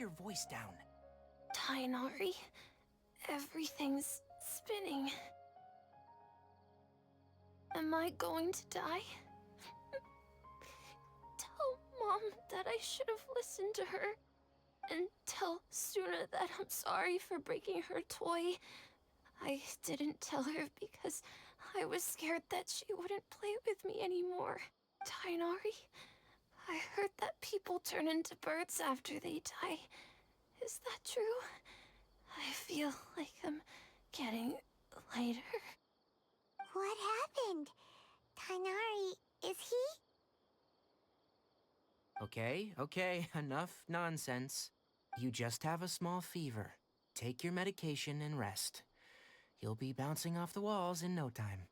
your voice down. Tighnari, everything's spinning. Am I going to die? Tell Mom that I should have listened to her. And tell Suna that I'm sorry for breaking her toy. I didn't tell her because I was scared that she wouldn't play with me anymore. Tighnari, I heard that people turn into birds after they die. Is that true? I feel like I'm getting lighter. What happened? Tighnari, is he? Okay, enough nonsense. You just have a small fever. Take your medication and rest. You'll be bouncing off the walls in no time.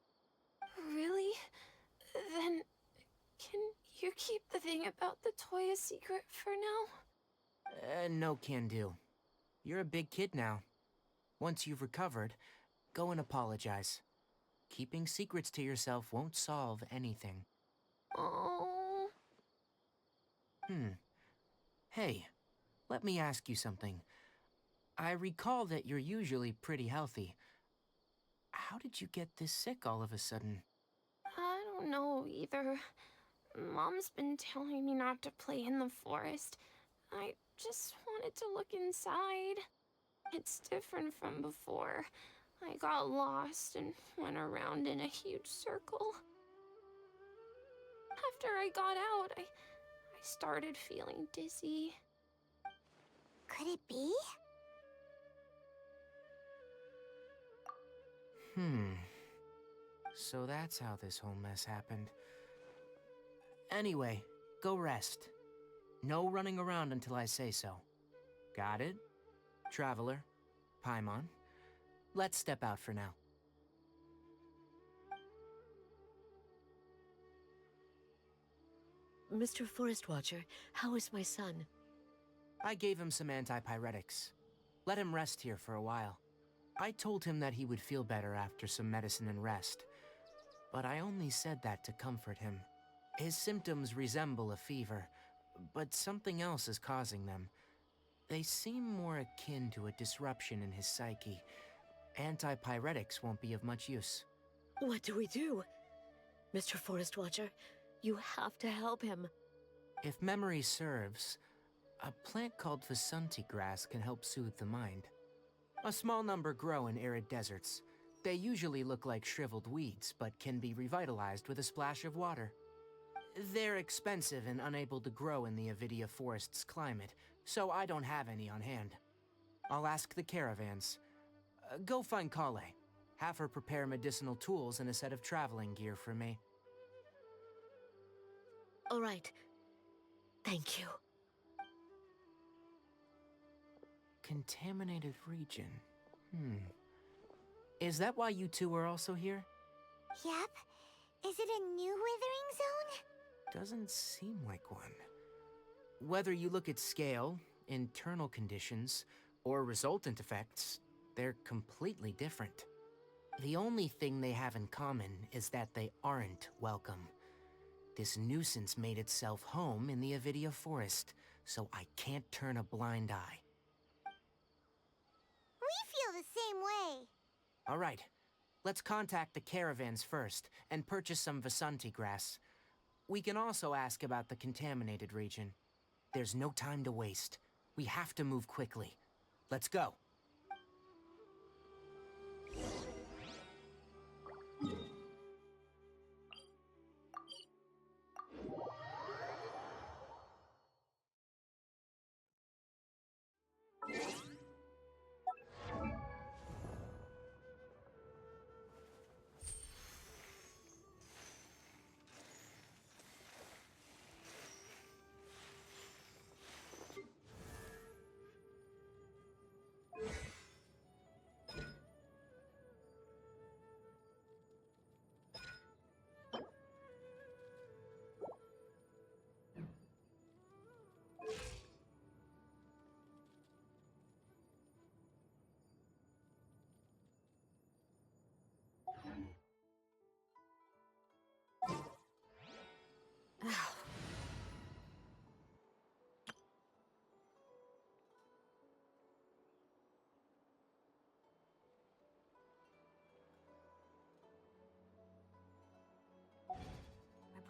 Really? Then, can you keep the thing about the toy a secret for now? No can do. You're a big kid now. Once you've recovered, go and apologize. Keeping secrets to yourself won't solve anything. Oh. Hey, let me ask you something. I recall that you're usually pretty healthy. How did you get this sick all of a sudden? I don't know either. Mom's been telling me not to play in the forest. I just wanted to look inside. It's different from before. I got lost and went around in a huge circle. After I got out, I started feeling dizzy. Could it be? So that's how this whole mess happened. Anyway, go rest. No running around until I say so. Got it? Traveler, Paimon, let's step out for now. Mr. Forest Watcher, how is my son? I gave him some antipyretics. Let him rest here for a while. I told him that he would feel better after some medicine and rest, but I only said that to comfort him. His symptoms resemble a fever, but something else is causing them. They seem more akin to a disruption in his psyche. Antipyretics won't be of much use. What do we do? Mr. Forest Watcher, you have to help him. If memory serves, a plant called Vasanti grass can help soothe the mind. A small number grow in arid deserts. They usually look like shriveled weeds, but can be revitalized with a splash of water. They're expensive and unable to grow in the Avidia forest's climate, so I don't have any on hand. I'll ask the caravans. Go find Kale. Have her prepare medicinal tools and a set of traveling gear for me. All right. Thank you. Contaminated region. Is that why you two are also here? Yep. Is it a new withering zone? Doesn't seem like one. Whether you look at scale, internal conditions, or resultant effects, they're completely different. The only thing they have in common is that they aren't welcome. This nuisance made itself home in the Avidia forest, so I can't turn a blind eye. We feel the same way. All right, let's contact the caravans first and purchase some Vasanti grass. We can also ask about the contaminated region. There's no time to waste. We have to move quickly. Let's go.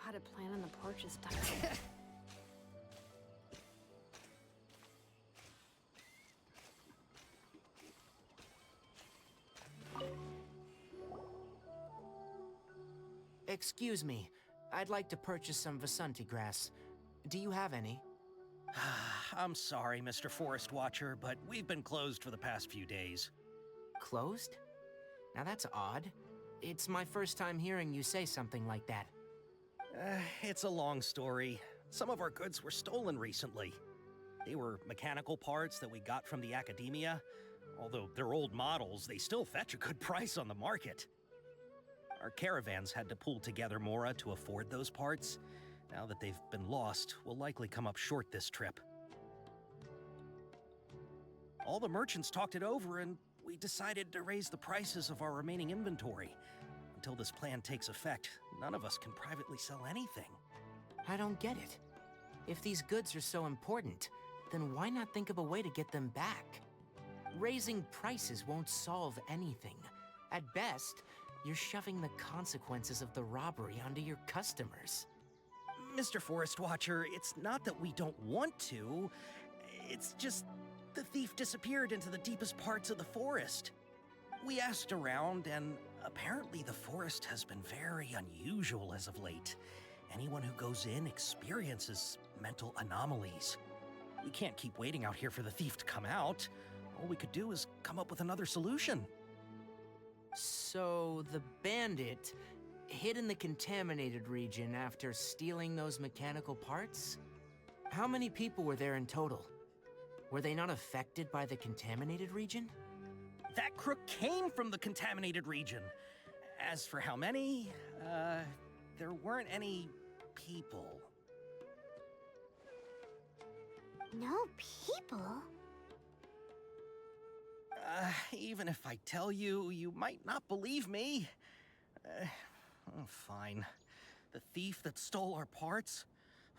had a plan in the porches time. Excuse me, I'd like to purchase some Vasanti grass. Do you have any? I'm sorry, Mr. Forest Watcher, but we've been closed for the past few days. Closed? Now that's odd. It's my first time hearing you say something like that. It's a long story. Some of our goods were stolen recently. They were mechanical parts that we got from the academia. Although they're old models, they still fetch a good price on the market. Our caravans had to pool together more to afford those parts. Now that they've been lost, we'll likely come up short this trip. All the merchants talked it over, and we decided to raise the prices of our remaining inventory. Until this plan takes effect, none of us can privately sell anything. I don't get it. If these goods are so important, then why not think of a way to get them back? Raising prices won't solve anything. At best, you're shoving the consequences of the robbery onto your customers. Mr. Forest Watcher, it's not that we don't want to. It's just the thief disappeared into the deepest parts of the forest. We asked around, and apparently the forest has been very unusual as of late. Anyone who goes in experiences mental anomalies. We can't keep waiting out here for the thief to come out. All we could do is come up with another solution. So the bandit hid in the contaminated region after stealing those mechanical parts? How many people were there in total? Were they not affected by the contaminated region? That crook came from the contaminated region. As for how many, there weren't any people. No people? Even if I tell you, you might not believe me. Fine. The thief that stole our parts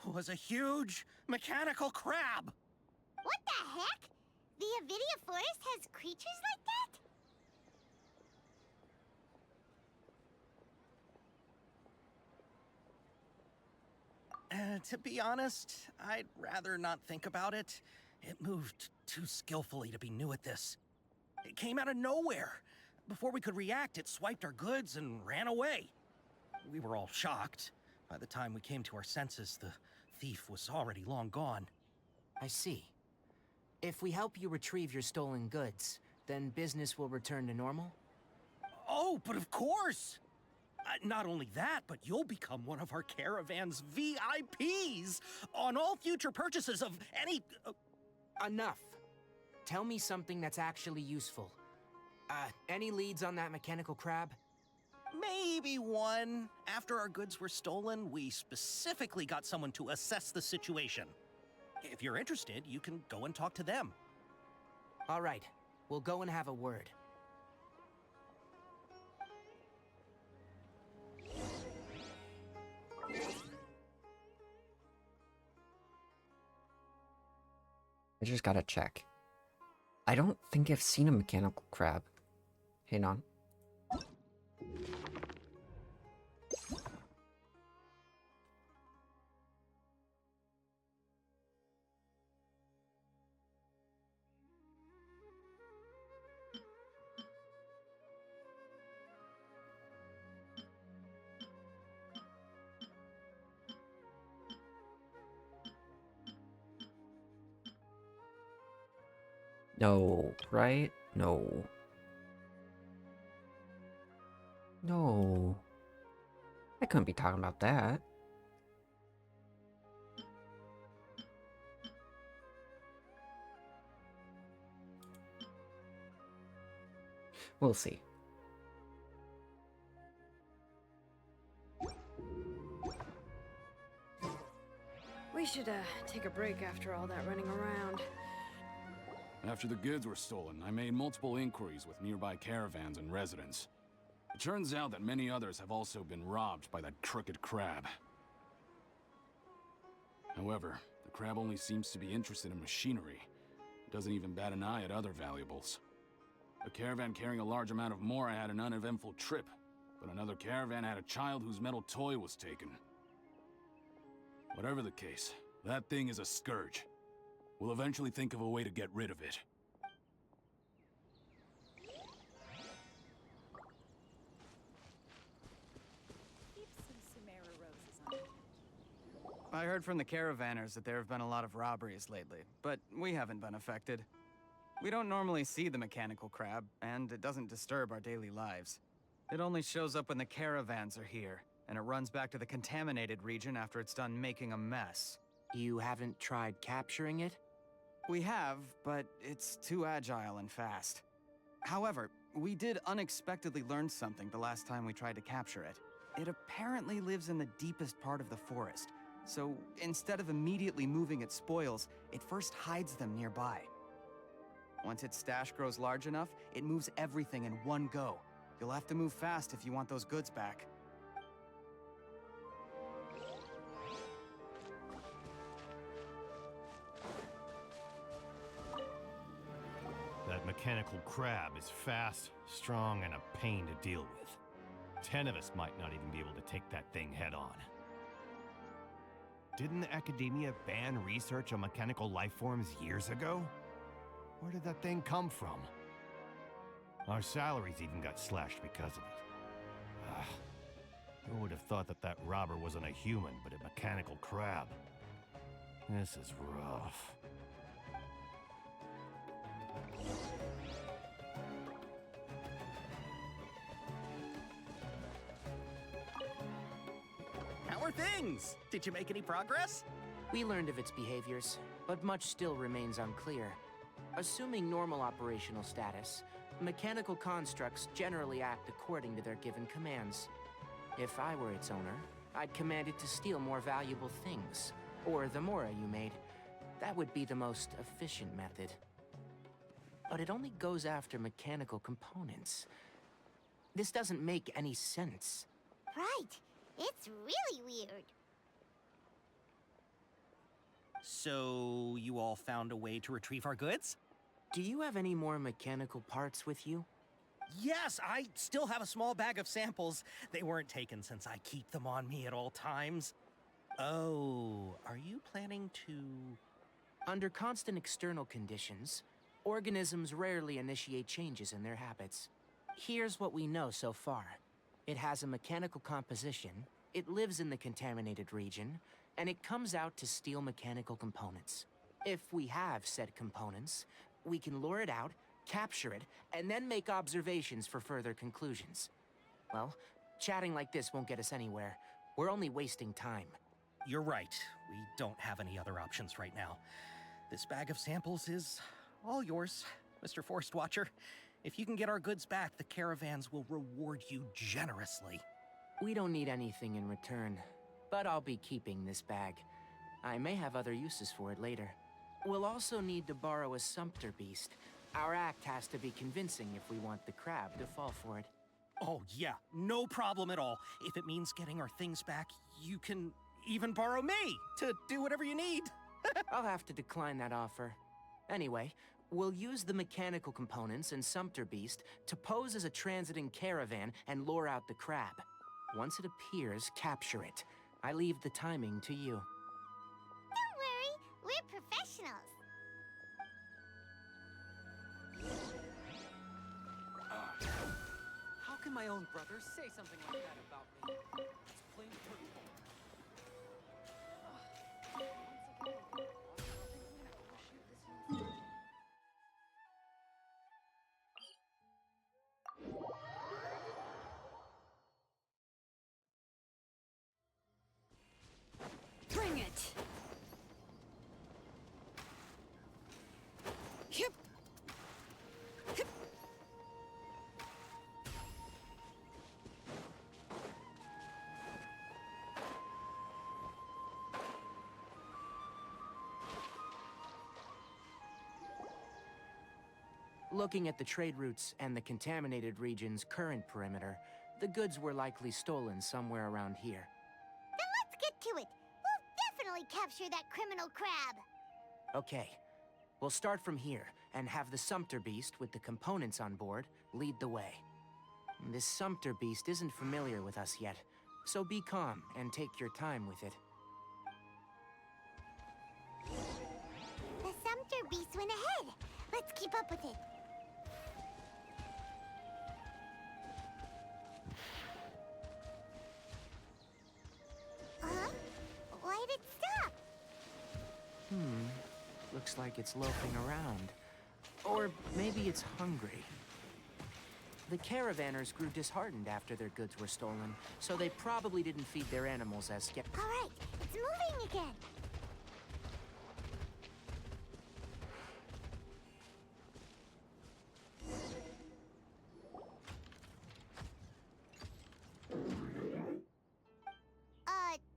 was a huge mechanical crab! What the heck? The Avidia Forest has creatures like that? To be honest, I'd rather not think about it. It moved too skillfully to be new at this. It came out of nowhere. Before we could react, it swiped our goods and ran away. We were all shocked. By the time we came to our senses, the thief was already long gone. I see. If we help you retrieve your stolen goods, then business will return to normal? Oh, but of course! Not only that, but you'll become one of our caravan's VIPs on all future purchases of any... Enough. Tell me something that's actually useful. Any leads on that mechanical crab? Maybe one. After our goods were stolen, we specifically got someone to assess the situation. If you're interested, you can go and talk to them. All right. We'll go and have a word. I just gotta check. I don't think I've seen a mechanical crab. Hang on. No, right? No. No. I couldn't be talking about that. We'll see. We should take a break after all that running around. After the goods were stolen, I made multiple inquiries with nearby caravans and residents. It turns out that many others have also been robbed by that crooked crab. However, the crab only seems to be interested in machinery. It doesn't even bat an eye at other valuables. A caravan carrying a large amount of Mora had an uneventful trip, but another caravan had a child whose metal toy was taken. Whatever the case, that thing is a scourge. We'll eventually think of a way to get rid of it. I heard from the caravanners that there have been a lot of robberies lately, but we haven't been affected. We don't normally see the mechanical crab, and it doesn't disturb our daily lives. It only shows up when the caravans are here, and it runs back to the contaminated region after it's done making a mess. You haven't tried capturing it? We have, but it's too agile and fast. However, we did unexpectedly learn something the last time we tried to capture it. It apparently lives in the deepest part of the forest, so instead of immediately moving its spoils, it first hides them nearby. Once its stash grows large enough, it moves everything in one go. You'll have to move fast if you want those goods back. That mechanical crab is fast, strong, and a pain to deal with. 10 of us might not even be able to take that thing head on. Didn't academia ban research on mechanical life forms years ago? Where did that thing come from? Our salaries even got slashed because of it. Who would have thought that that robber wasn't a human, but a mechanical crab? This is rough. How are things? Did you make any progress? We learned of its behaviors, but much still remains unclear. Assuming normal operational status, mechanical constructs generally act according to their given commands. If I were its owner, I'd command it to steal more valuable things, or the mora you made. That would be the most efficient method. But it only goes after mechanical components. This doesn't make any sense. Right. It's really weird. So, you all found a way to retrieve our goods? Do you have any more mechanical parts with you? Yes, I still have a small bag of samples. They weren't taken since I keep them on me at all times. Oh, are you planning to... Under constant external conditions, organisms rarely initiate changes in their habits. Here's what we know so far. It has a mechanical composition, it lives in the contaminated region, and it comes out to steal mechanical components. If we have said components, we can lure it out, capture it, and then make observations for further conclusions. Well, chatting like this won't get us anywhere. We're only wasting time. You're right. We don't have any other options right now. This bag of samples is all yours, Mr. Forest Watcher. If you can get our goods back, the caravans will reward you generously. We don't need anything in return, but I'll be keeping this bag. I may have other uses for it later. We'll also need to borrow a sumpter beast. Our act has to be convincing if we want the crab to fall for it. Oh yeah, no problem at all. If it means getting our things back, you can even borrow me to do whatever you need. I'll have to decline that offer. Anyway, we'll use the mechanical components and sumpter beast to pose as a transiting caravan and lure out the crab. Once it appears, capture it. I leave the timing to you. Don't worry, we're professionals. How can my own brother say something like that about me? It's plain hurtful. Bring it! Yep. Hip. Looking at the trade routes and the contaminated region's current perimeter, the goods were likely stolen somewhere around here. Then let's get to it. We'll definitely capture that criminal crab. Okay, we'll start from here and have the sumpter beast with the components on board lead the way. This sumpter beast isn't familiar with us yet, so be calm and take your time with it. The Sumter beast went ahead. Let's keep up with it. Huh? Why did it stop? Looks like it's loafing around. Or maybe it's hungry. The caravanners grew disheartened after their goods were stolen, so they probably didn't feed their animals as All right, it's moving again.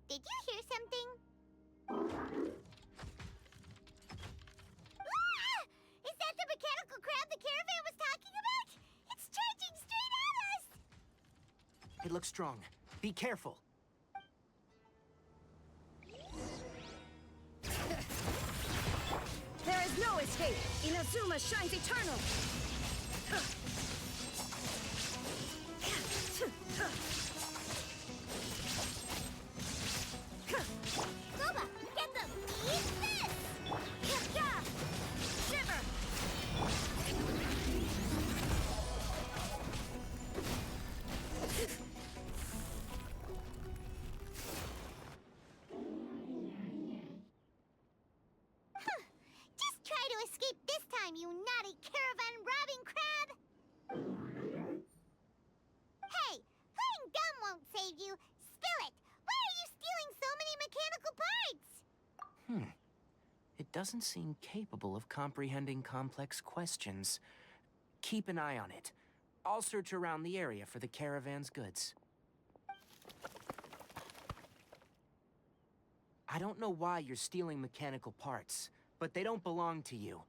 Did you hear something? Ah! Is that the mechanical crab the caravan was talking about? It's charging straight at us! It looks strong. Be careful. There is no escape! Inazuma shines eternal! Goba, get them! Eat this! Shiver! Just try to escape this time, you naughty caravan-robbing crab! Hey, playing dumb won't save you. Spill it! Why are you stealing so many mechanical parts? It doesn't seem capable of comprehending complex questions. Keep an eye on it. I'll search around the area for the caravan's goods. I don't know why you're stealing mechanical parts, but they don't belong to you.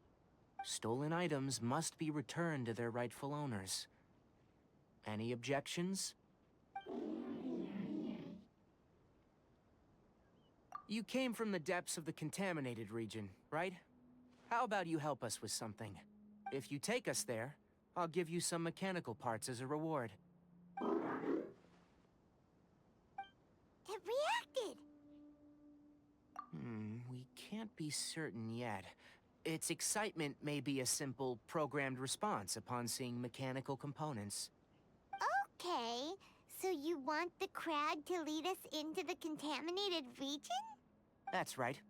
Stolen items must be returned to their rightful owners. Any objections? You came from the depths of the contaminated region, right? How about you help us with something? If you take us there, I'll give you some mechanical parts as a reward. It reacted! We can't be certain yet. Its excitement may be a simple, programmed response upon seeing mechanical components. Okay, so you want the crab to lead us into the contaminated region? That's right.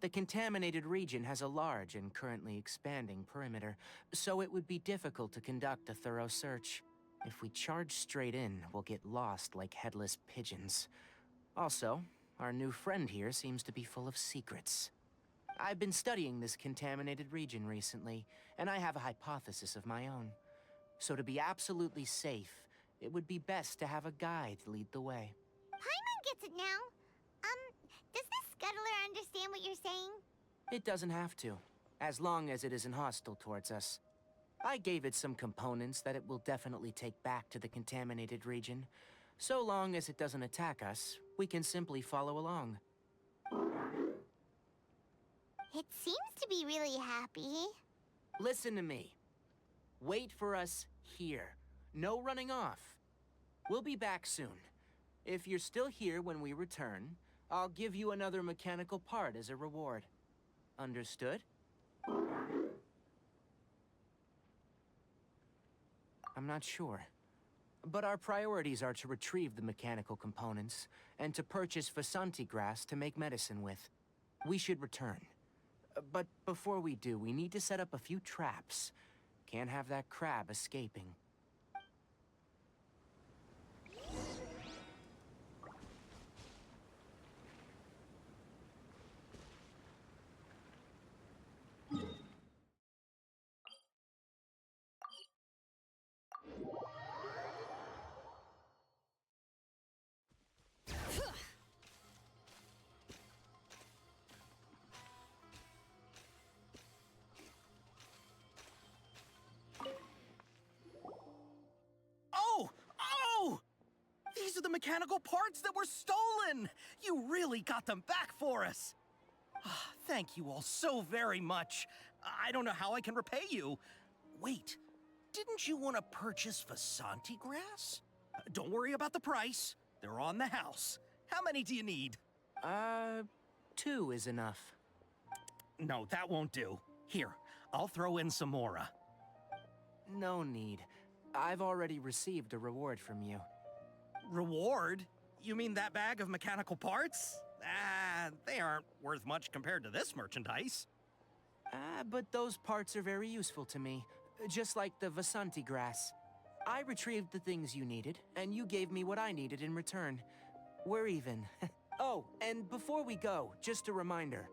The contaminated region has a large and currently expanding perimeter, so it would be difficult to conduct a thorough search. If we charge straight in, we'll get lost like headless pigeons. Also, our new friend here seems to be full of secrets. I've been studying this contaminated region recently, and I have a hypothesis of my own. So to be absolutely safe, it would be best to have a guide lead the way. Paimon gets it now. Does the scuttler understand what you're saying? It doesn't have to, as long as it isn't hostile towards us. I gave it some components that it will definitely take back to the contaminated region. So long as it doesn't attack us, we can simply follow along. It seems to be really happy. Listen to me. Wait for us here. No running off. We'll be back soon. If you're still here when we return, I'll give you another mechanical part as a reward. Understood? I'm not sure. But our priorities are to retrieve the mechanical components, and to purchase Vasanti grass to make medicine with. We should return. But before we do, we need to set up a few traps. Can't have that crab escaping. These are the mechanical parts that were stolen! You really got them back for us! Thank you all so very much. I don't know how I can repay you. Wait, didn't you want to purchase Vasanti grass? Don't worry about the price. They're on the house. How many do you need? 2 is enough. No, that won't do. Here, I'll throw in some more. No need. I've already received a reward from you. Reward? You mean that bag of mechanical parts? They aren't worth much compared to this merchandise. But those parts are very useful to me, just like the Vasanti grass. I retrieved the things you needed, and you gave me what I needed in return. We're even. Oh, and before we go, just a reminder.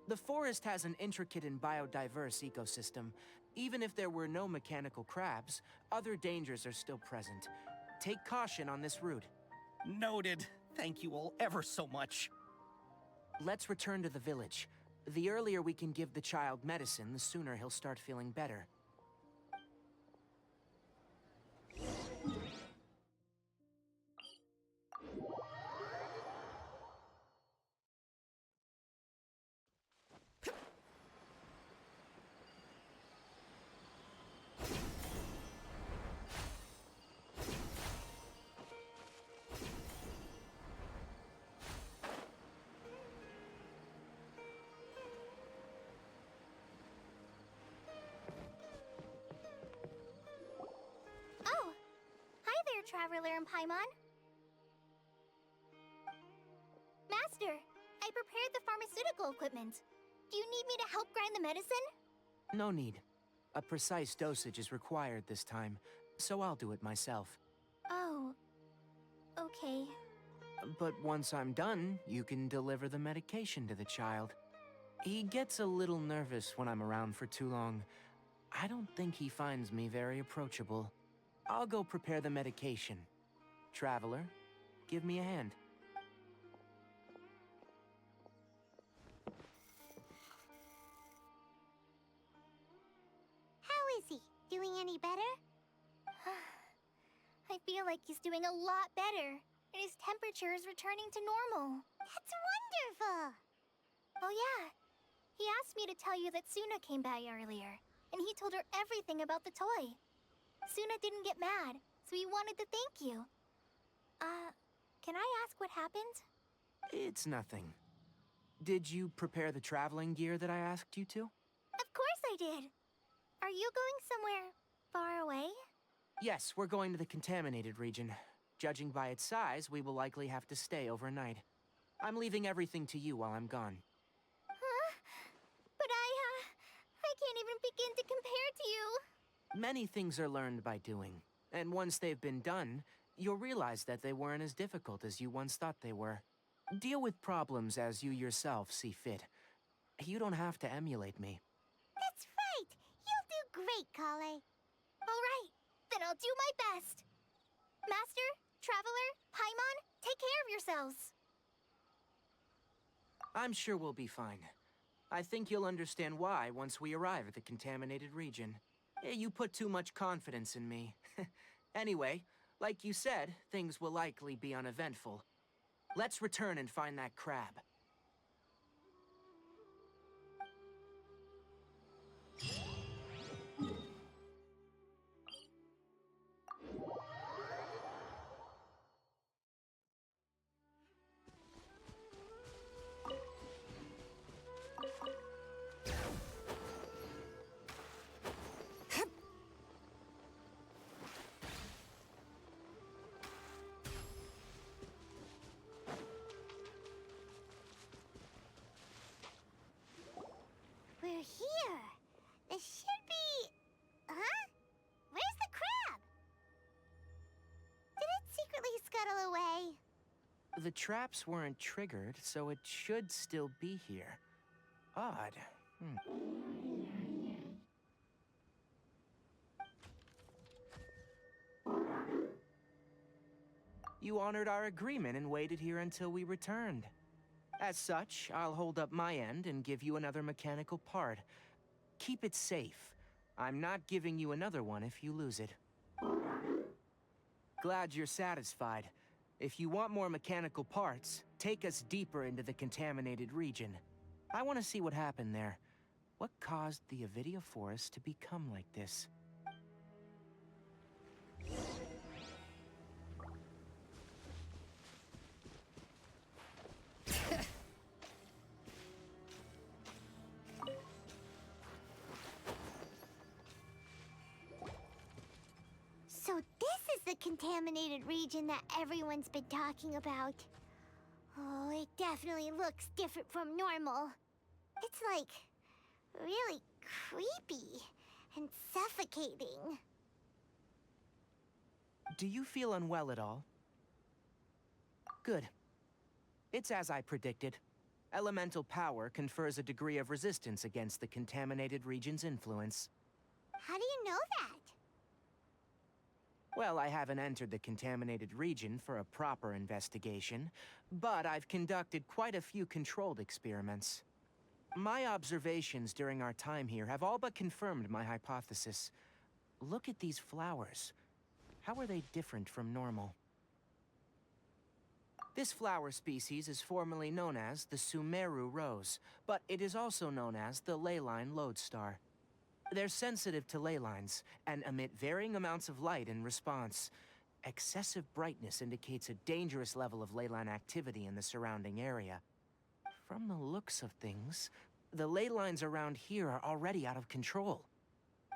The forest has an intricate and biodiverse ecosystem. Even if there were no mechanical crabs, other dangers are still present. Take caution on this route. Noted. Thank you all ever so much. Let's return to the village. The earlier we can give the child medicine, the sooner he'll start feeling better. Oh, hi there, Traveler and Paimon. Master, I prepared the pharmaceutical equipment. Do you need me to help grind the medicine? No need. A precise dosage is required this time, so I'll do it myself. Oh, okay. But once I'm done, you can deliver the medication to the child. He gets a little nervous when I'm around for too long. I don't think he finds me very approachable. I'll go prepare the medication. Traveler, give me a hand. How is he? Doing any better? I feel like he's doing a lot better, and his temperature is returning to normal. That's wonderful! Oh yeah, he asked me to tell you that Suna came by earlier, and he told her everything about the toy. Suna didn't get mad, so he wanted to thank you. Can I ask what happened? It's nothing. Did you prepare the traveling gear that I asked you to? Of course I did! Are you going somewhere far away? Yes, we're going to the contaminated region. Judging by its size, we will likely have to stay overnight. I'm leaving everything to you while I'm gone. Huh? But I can't even begin to compare to you. Many things are learned by doing, and once they've been done, you'll realize that they weren't as difficult as you once thought they were. Deal with problems as you yourself see fit. You don't have to emulate me. That's right! You'll do great, Kale. All right, then I'll do my best. Master, Traveler, Paimon, take care of yourselves. I'm sure we'll be fine. I think you'll understand why once we arrive at the contaminated region. You put too much confidence in me. Anyway, like you said, things will likely be uneventful. Let's return and find that crab. We're here. This should be... Huh? Where's the crab? Did it secretly scuttle away? The traps weren't triggered, so it should still be here. Odd. You honored our agreement and waited here until we returned. As such, I'll hold up my end and give you another mechanical part. Keep it safe. I'm not giving you another one if you lose it. Glad you're satisfied. If you want more mechanical parts, take us deeper into the contaminated region. I want to see what happened there. What caused the Avidya forest to become like this? this is the contaminated region that everyone's been talking about. Oh, it definitely looks different from normal. It's like really creepy and suffocating. Do you feel unwell at all? Good. It's as I predicted. Elemental power confers a degree of resistance against the contaminated region's influence. How do you know that? Well, I haven't entered the contaminated region for a proper investigation, but I've conducted quite a few controlled experiments. My observations during our time here have all but confirmed my hypothesis. Look at these flowers. How are they different from normal? This flower species is formerly known as the Sumeru rose, but it is also known as the leyline lodestar. They're sensitive to ley lines and emit varying amounts of light in response. Excessive brightness indicates a dangerous level of leyline activity in the surrounding area. From the looks of things, the ley lines around here are already out of control.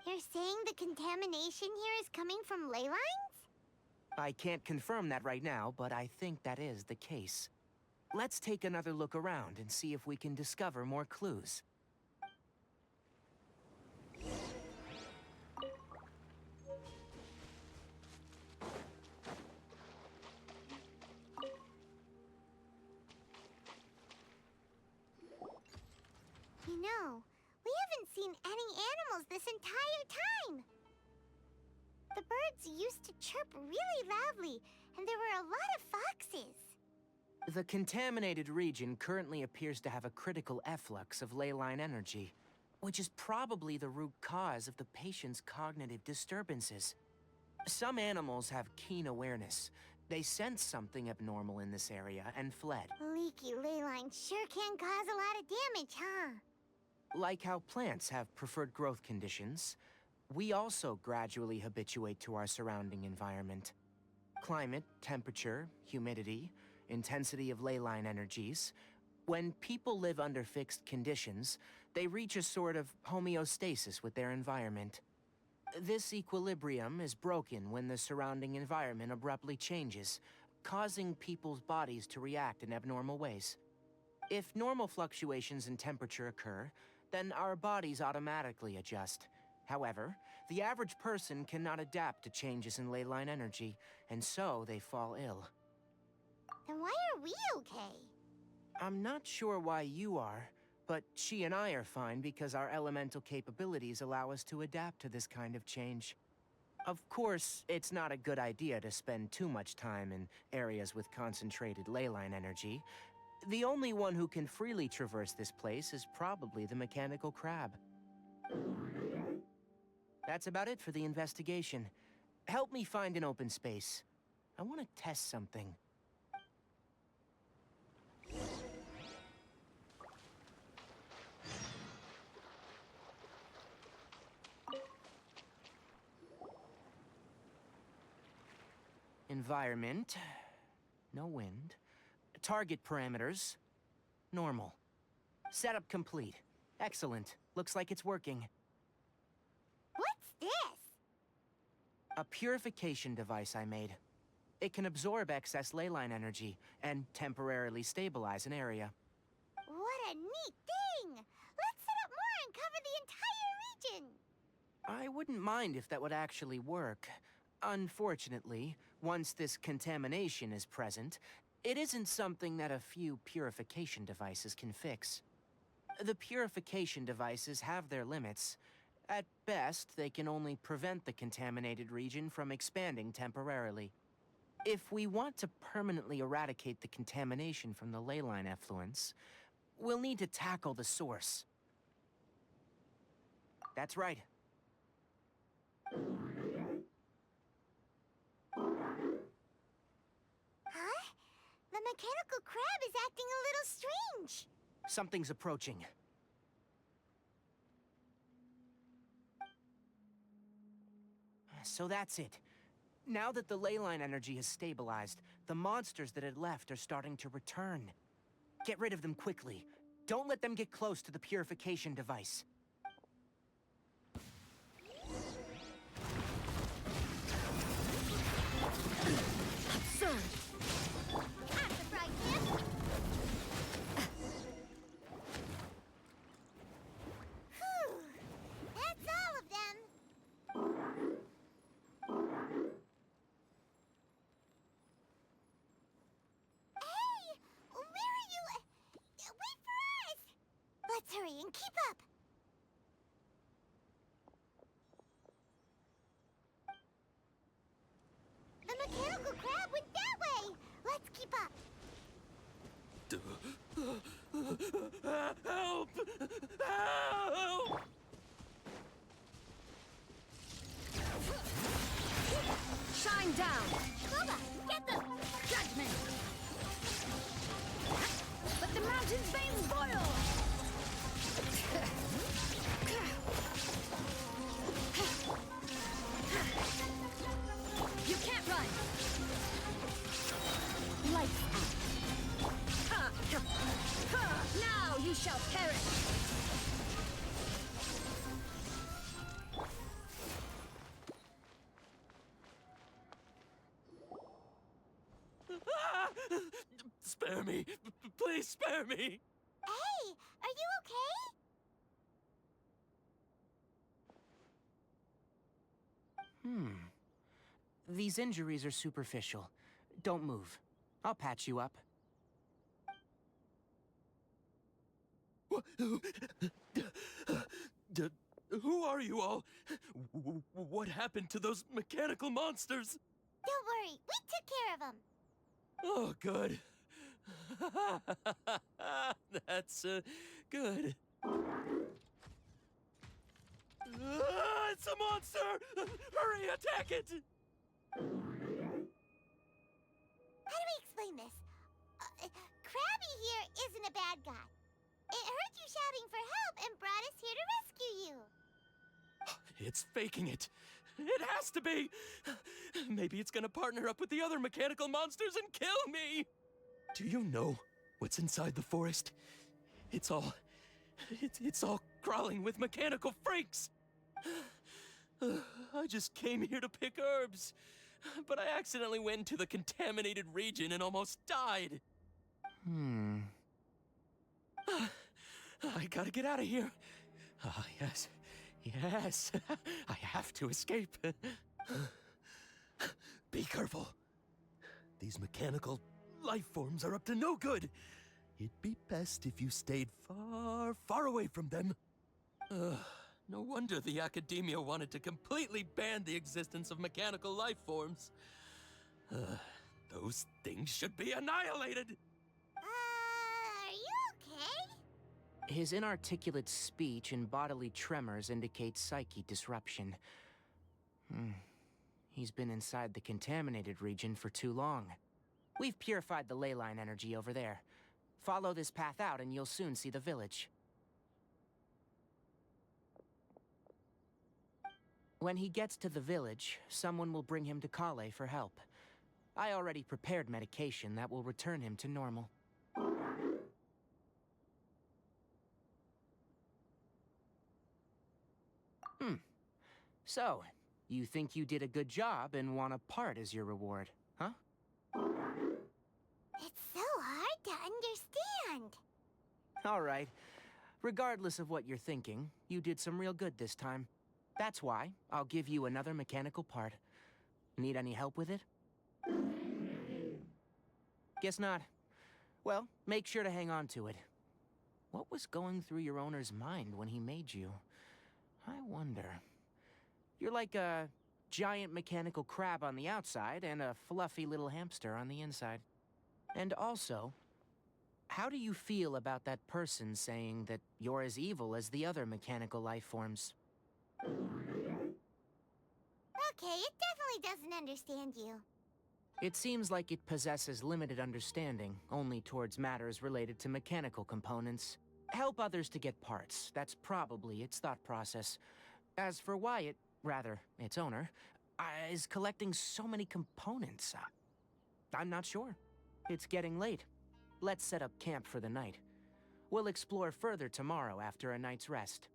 You're saying the contamination here is coming from ley lines? I can't confirm that right now, but I think that is the case. Let's take another look around and see if we can discover more clues. You know, we haven't seen any animals this entire time. The birds used to chirp really loudly, and there were a lot of foxes. The contaminated region currently appears to have a critical efflux of leyline energy, which is probably the root cause of the patient's cognitive disturbances. Some animals have keen awareness. They sensed something abnormal in this area and fled. Leaky ley lines sure can cause a lot of damage, huh? Like how plants have preferred growth conditions, we also gradually habituate to our surrounding environment. Climate, temperature, humidity, intensity of leyline energies. When people live under fixed conditions, they reach a sort of homeostasis with their environment. This equilibrium is broken when the surrounding environment abruptly changes, causing people's bodies to react in abnormal ways. If normal fluctuations in temperature occur, then our bodies automatically adjust. However, the average person cannot adapt to changes in leyline energy, and so they fall ill. Then why are we okay? I'm not sure why you are, but she and I are fine because our elemental capabilities allow us to adapt to this kind of change. Of course, it's not a good idea to spend too much time in areas with concentrated leyline energy. The only one who can freely traverse this place is probably the mechanical crab. That's about it for the investigation. Help me find an open space. I want to test something. Environment. No wind. Target parameters. Normal. Setup complete. Excellent. Looks like it's working. What's this? A purification device I made. It can absorb excess leyline energy and temporarily stabilize an area. What a neat thing! Let's set up more and cover the entire region! I wouldn't mind if that would actually work. Unfortunately, once this contamination is present, it isn't something that a few purification devices can fix. The purification devices have their limits. At best, they can only prevent the contaminated region from expanding temporarily. If we want to permanently eradicate the contamination from the leyline effluence, we'll need to tackle the source. That's right. Huh? The mechanical crab is acting a little strange. Something's approaching. So that's it. Now that the leyline energy has stabilized, the monsters that had left are starting to return. Get rid of them quickly. Don't let them get close to the purification device. concerned. I'm surprised, Tim. Whew. That's all of them. Hey! Where are you? Wait for us! Let's hurry and keep up. The mechanical crab went that way. Let's keep up. Help! Help! Shine down. Booba, get them! Judgment. Let the mountain's veins boil. You can't run. Lights out. Now you shall perish. Spare me! Please spare me! Hey, are you okay? These injuries are superficial. Don't move. I'll patch you up. Who are you all? What happened to those mechanical monsters? Don't worry, we took care of them. Oh, good. That's, good. It's a monster! Hurry, attack it! How do we explain this? Krabby here isn't a bad guy. It heard you shouting for help and brought us here to rescue you. It's faking it. It has to be! Maybe it's gonna partner up with the other mechanical monsters and kill me! Do you know what's inside the forest? It's all crawling with mechanical freaks! I just came here to pick herbs, but I accidentally went into the contaminated region and almost died. I gotta get out of here. Ah, yes. Yes. I have to escape. Be careful. These mechanical life forms are up to no good. It'd be best if you stayed far, far away from them. No wonder the academia wanted to completely ban the existence of mechanical life forms. Those things should be annihilated! Are you okay? His inarticulate speech and bodily tremors indicate psyche disruption. He's been inside the contaminated region for too long. We've purified the ley line energy over there. Follow this path out and you'll soon see the village. When he gets to the village, someone will bring him to Kale for help. I already prepared medication that will return him to normal. So, you think you did a good job and want a part as your reward, huh? It's so hard to understand. All right. Regardless of what you're thinking, you did some real good this time. That's why I'll give you another mechanical part. Need any help with it? Guess not. Well, make sure to hang on to it. What was going through your owner's mind when he made you? I wonder. You're like a giant mechanical crab on the outside and a fluffy little hamster on the inside. And also, how do you feel about that person saying that you're as evil as the other mechanical life forms? Okay, it definitely doesn't understand you. It seems like it possesses limited understanding, only towards matters related to mechanical components. Help others to get parts, that's probably its thought process. As for why it, rather, its owner, is collecting so many components, I'm not sure. It's getting late. Let's set up camp for the night. We'll explore further tomorrow after a night's rest.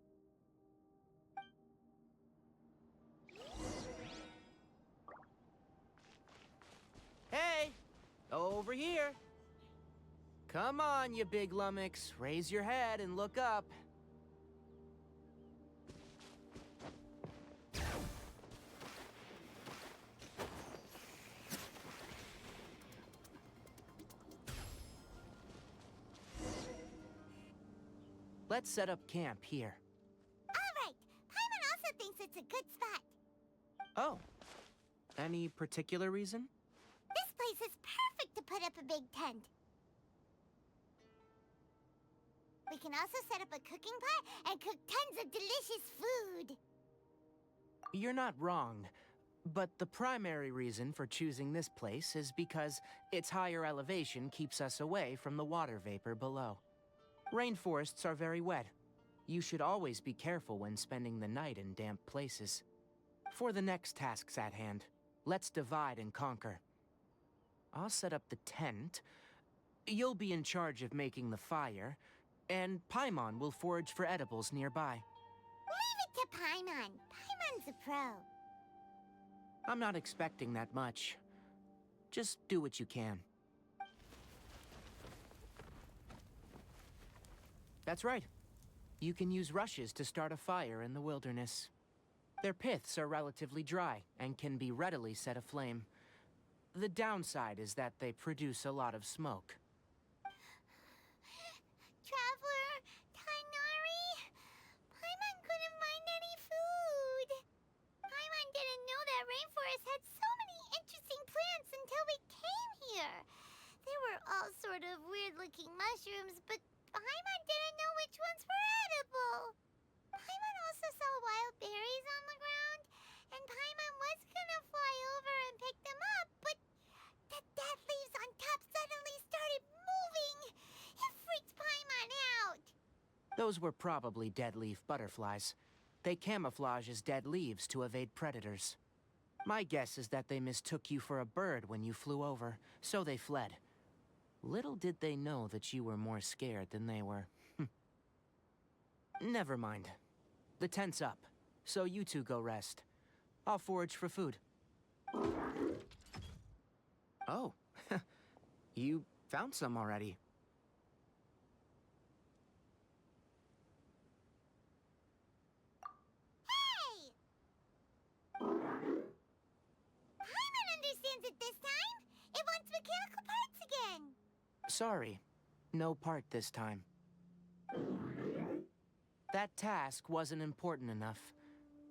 Hey! Over here. Come on, you big lummox. Raise your head and look up. Let's set up camp here. All right. Paimon also thinks it's a good spot. Oh. Any particular reason? This place is perfect to put up a big tent. We can also set up a cooking pot and cook tons of delicious food. You're not wrong, but the primary reason for choosing this place is because its higher elevation keeps us away from the water vapor below. Rainforests are very wet. You should always be careful when spending the night in damp places. For the next tasks at hand, let's divide and conquer. I'll set up the tent. You'll be in charge of making the fire, and Paimon will forage for edibles nearby. Leave it to Paimon. Paimon's a pro. I'm not expecting that much. Just do what you can. That's right. You can use rushes to start a fire in the wilderness. Their piths are relatively dry and can be readily set aflame. The downside is that they produce a lot of smoke. Traveler, Tighnari, Paimon couldn't find any food. Paimon didn't know that rainforest had so many interesting plants until we came here. They were all sort of weird-looking mushrooms, but Paimon didn't know which ones were edible. Paimon also saw wild berries on the ground, and Paimon was gonna fly over and pick them up, but the dead leaves on top suddenly started moving. It freaked Paimon out. Those were probably dead leaf butterflies. They camouflage as dead leaves to evade predators. My guess is that they mistook you for a bird when you flew over, so they fled. Little did they know that you were more scared than they were. Never mind. The tent's up, so you two go rest. I'll forage for food. Oh, you found some already. Hey! Paimon understands it this time. It wants mechanical parts again. Sorry, no part this time. That task wasn't important enough.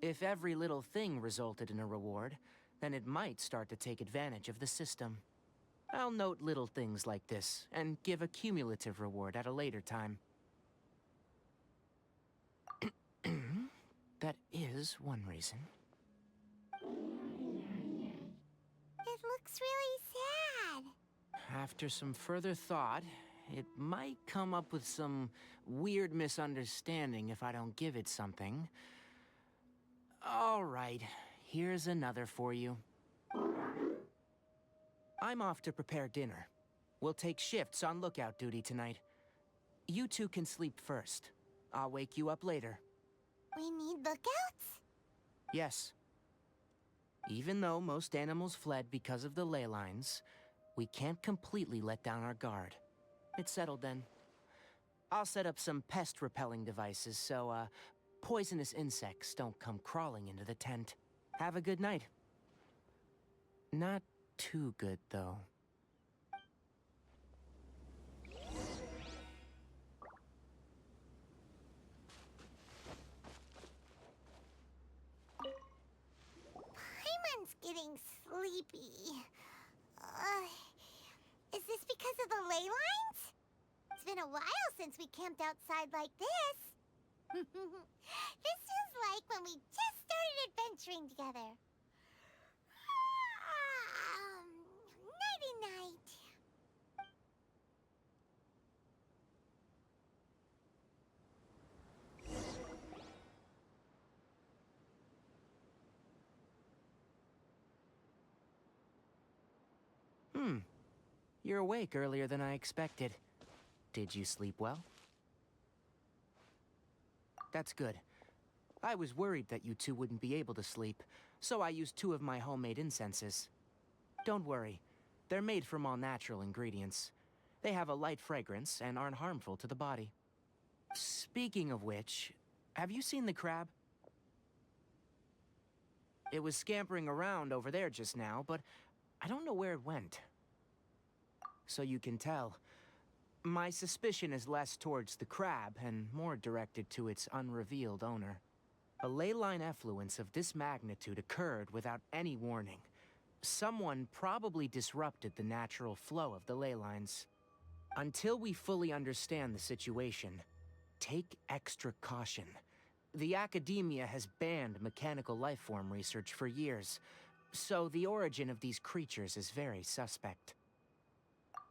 If every little thing resulted in a reward, then it might start to take advantage of the system. I'll note little things like this, and give a cumulative reward at a later time. That is one reason. It looks really sad. After some further thought, it might come up with some weird misunderstanding if I don't give it something. All right, here's another for you. I'm off to prepare dinner. We'll take shifts on lookout duty tonight. You two can sleep first. I'll wake you up later. We need lookouts? Yes. Even though most animals fled because of the ley lines, we can't completely let down our guard. It's settled then. I'll set up some pest-repelling devices so, poisonous insects don't come crawling into the tent. Have a good night. Not too good, though. Paimon's getting sleepy. Is this because of the ley lines? It's been a while since we camped outside like this. This feels like when we just started adventuring together. Nighty-night. You're awake earlier than I expected. Did you sleep well? That's good. I was worried that you two wouldn't be able to sleep, so I used 2 of my homemade incenses. Don't worry. They're made from all natural ingredients. They have a light fragrance and aren't harmful to the body. Speaking of which, have you seen the crab? It was scampering around over there just now, but I don't know where it went. So you can tell, my suspicion is less towards the crab and more directed to its unrevealed owner. A ley line effluence of this magnitude occurred without any warning. Someone probably disrupted the natural flow of the ley lines. Until we fully understand the situation, take extra caution. The academia has banned mechanical lifeform research for years, so the origin of these creatures is very suspect.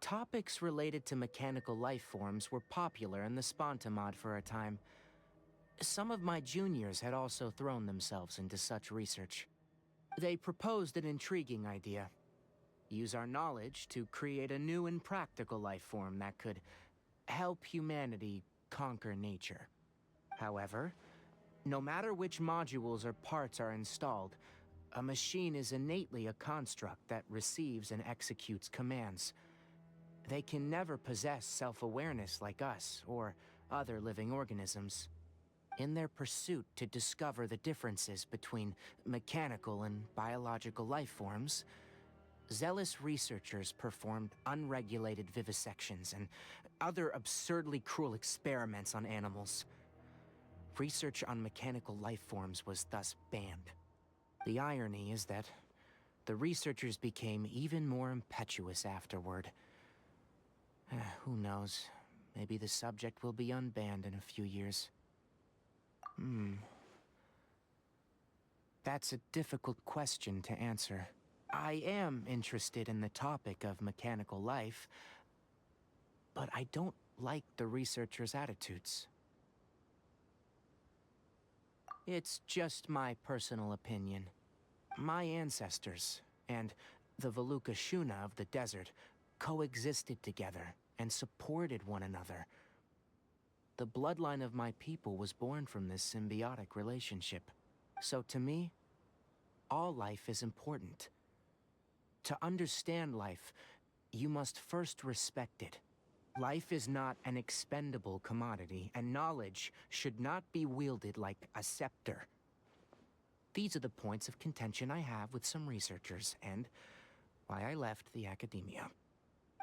Topics related to mechanical lifeforms were popular in the Sponta mod for a time. Some of my juniors had also thrown themselves into such research. They proposed an intriguing idea. Use our knowledge to create a new and practical lifeform that could help humanity conquer nature. However, no matter which modules or parts are installed, a machine is innately a construct that receives and executes commands. They can never possess self-awareness like us or other living organisms. In their pursuit to discover the differences between mechanical and biological lifeforms, zealous researchers performed unregulated vivisections and other absurdly cruel experiments on animals. Research on mechanical lifeforms was thus banned. The irony is that the researchers became even more impetuous afterward. Who knows? Maybe the subject will be unbanned in a few years. That's a difficult question to answer. I am interested in the topic of mechanical life, but I don't like the researchers' attitudes. It's just my personal opinion. My ancestors and the Veluka Shuna of the desert coexisted together and supported one another. The bloodline of my people was born from this symbiotic relationship. So to me, all life is important. To understand life, you must first respect it. Life is not an expendable commodity, and knowledge should not be wielded like a scepter. These are the points of contention I have with some researchers, and why I left the academia.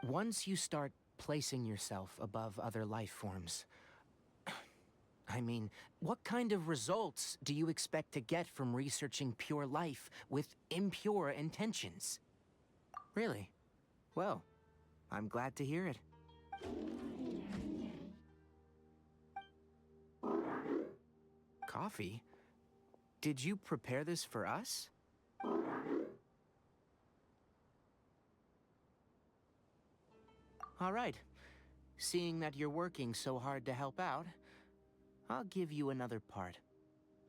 Once you start placing yourself above other life forms, I mean, what kind of results do you expect to get from researching pure life with impure intentions? Really? Well, I'm glad to hear it. Coffee? Did you prepare this for us? All right. Seeing that you're working so hard to help out, I'll give you another part.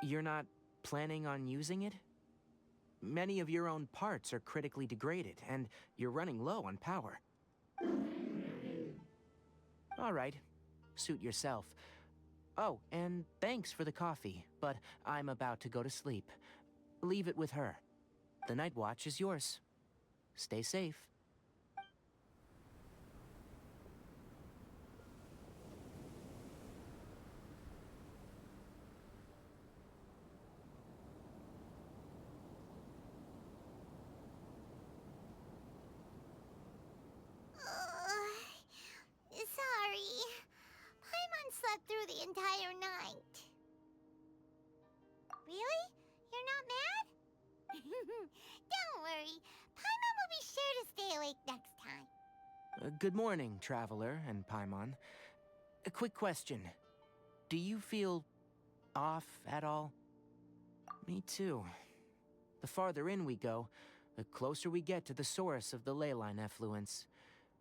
You're not planning on using it? Many of your own parts are critically degraded, and you're running low on power. All right. Suit yourself. Oh, and thanks for the coffee, but I'm about to go to sleep. Leave it with her. The night watch is yours. Stay safe. Sorry. Paimon slept through the entire night. Really? You're not mad? Don't worry. Paimon will be sure to stay awake next time. Good morning, Traveler and Paimon. A quick question. Do you feel off at all? Me too. The farther in we go, the closer we get to the source of the ley line effluence.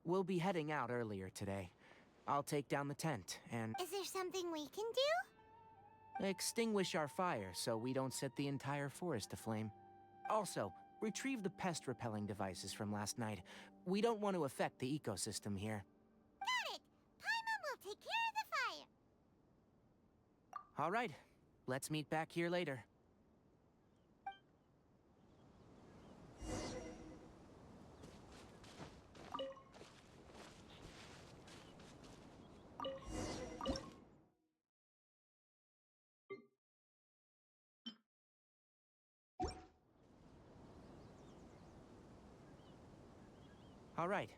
We'll be heading out earlier today. I'll take down the tent and... Is there something we can do? extinguish our fire so we don't set the entire forest aflame. Also, retrieve the pest-repelling devices from last night. We don't want to affect the ecosystem here. Got it! Paimon will take care of the fire. All right. Let's meet back here later. All right,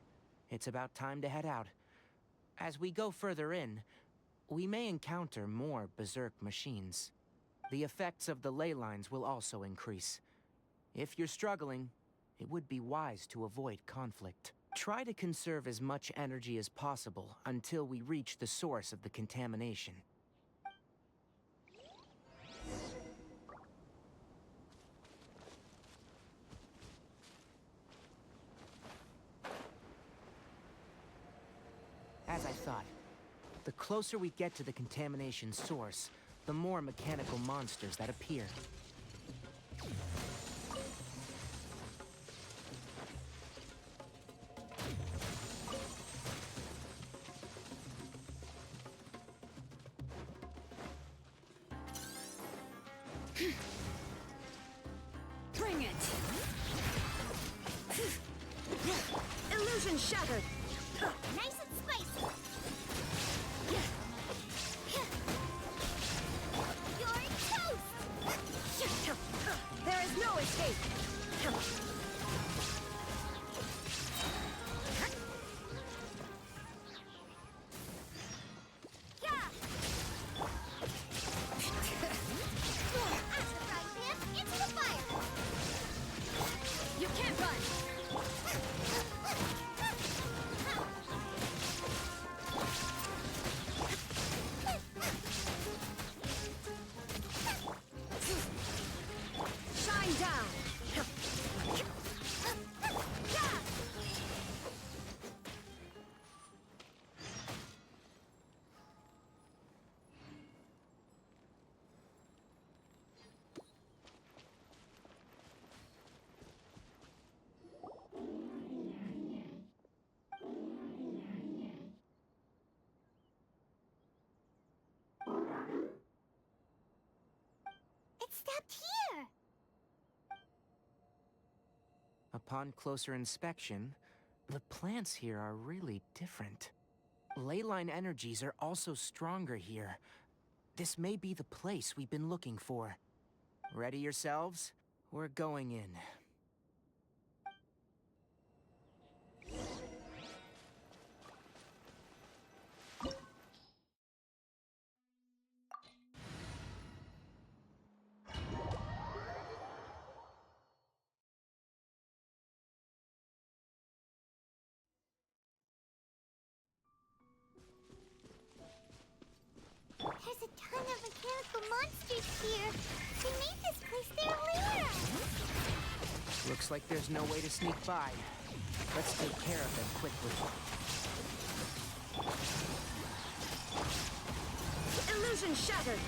it's about time to head out. As we go further in, we may encounter more berserk machines. The effects of the ley lines will also increase. If you're struggling, it would be wise to avoid conflict. Try to conserve as much energy as possible until we reach the source of the contamination. As I thought, the closer we get to the contamination source, the more mechanical monsters that appear. Bring it! Illusion shattered! Nice and spicy! You're toast! There is no escape! You can't run! Shine down! It stopped here! Upon closer inspection, the plants here are really different. Ley line energies are also stronger here. This may be the place we've been looking for. Ready yourselves? We're going in. There's a ton of mechanical monsters here. They made this place their lair. Looks like there's no way to sneak by. Let's take care of them quickly. Illusion shattered!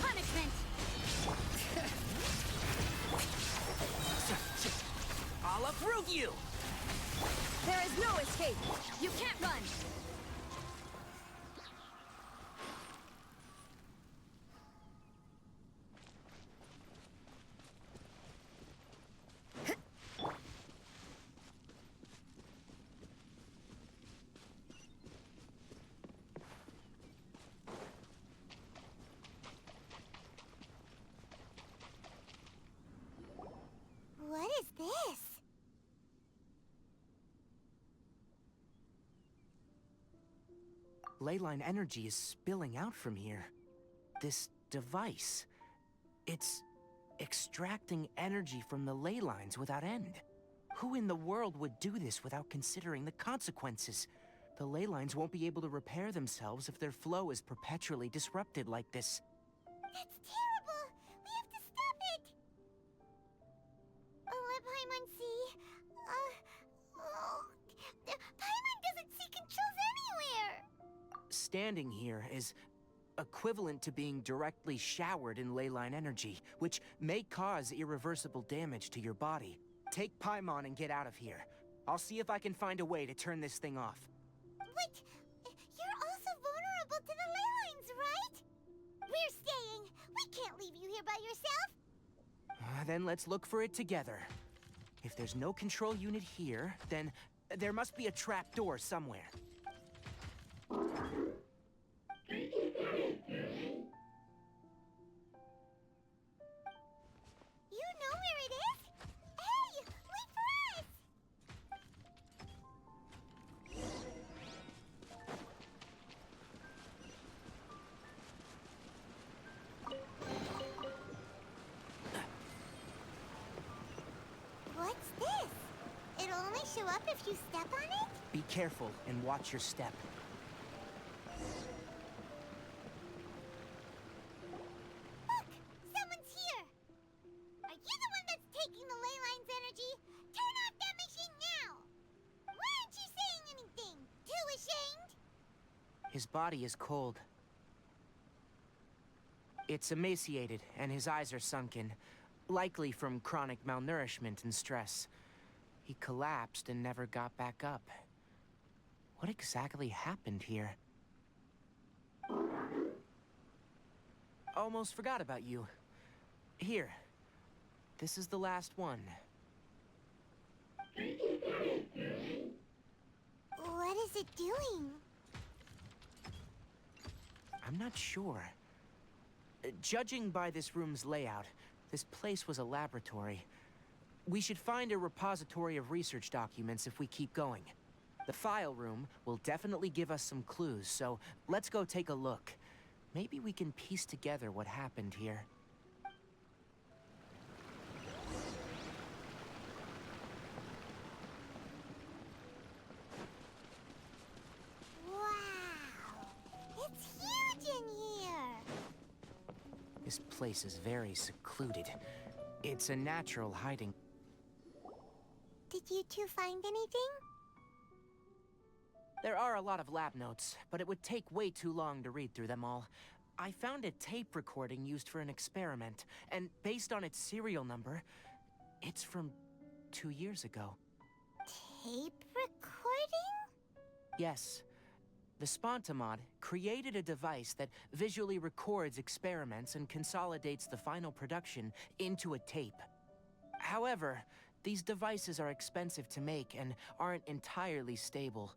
Punishment! I'll uproot you! There is no escape! You can't run! What is this? Leyline energy is spilling out from here. This device, it's extracting energy from the ley lines without end. Who in the world would do this without considering the consequences? The ley lines won't be able to repair themselves if their flow is perpetually disrupted like this. That's terrible! We have to stop it! Let Paimon see. Paimon doesn't see controls anywhere! Standing here is equivalent to being directly showered in leyline energy, which may cause irreversible damage to your body. Take Paimon and get out of here. I'll see if I can find a way to turn this thing off. But you're also vulnerable to the ley lines, right? We're staying. We can't leave you here by yourself. Then let's look for it together. If there's no control unit here, then there must be a trap door somewhere. You know where it is? Hey, wait for us! this? It'll only show up if you step on it? Be careful and watch your step. Look! Someone's here! Are you the one that's taking the ley line's energy? Turn off that machine now! Why aren't you saying anything? Too ashamed? His body is cold. It's emaciated, and his eyes are sunken, likely from chronic malnourishment and stress. He collapsed and never got back up. What exactly happened here? Almost forgot about you. Here. This is the last one. What is it doing? I'm not sure. Judging by this room's layout, this place was a laboratory. We should find a repository of research documents if we keep going. The file room will definitely give us some clues, so let's go take a look. Maybe we can piece together what happened here. Wow! It's huge in here! This place is very secluded. It's a natural hiding. Did you two find anything? There are a lot of lab notes, but it would take way too long to read through them all. I found a tape recording used for an experiment, and based on its serial number, it's from 2 years ago. Tape recording? Yes. The Spontamod created a device that visually records experiments and consolidates the final production into a tape. However, these devices are expensive to make and aren't entirely stable.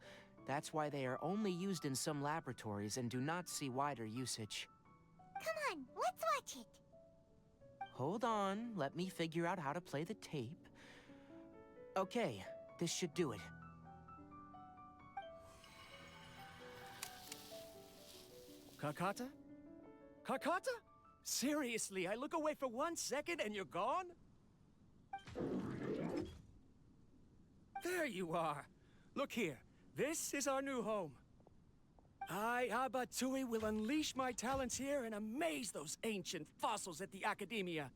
That's why they are only used in some laboratories and do not see wider usage. Come on, let's watch it. Hold on, let me figure out how to play the tape. Okay, this should do it. Carcata? Carcata? Seriously, I look away for 1 second and you're gone? There you are. Look here. This is our new home. I, Abatui, will unleash my talents here and amaze those ancient fossils at the Academia.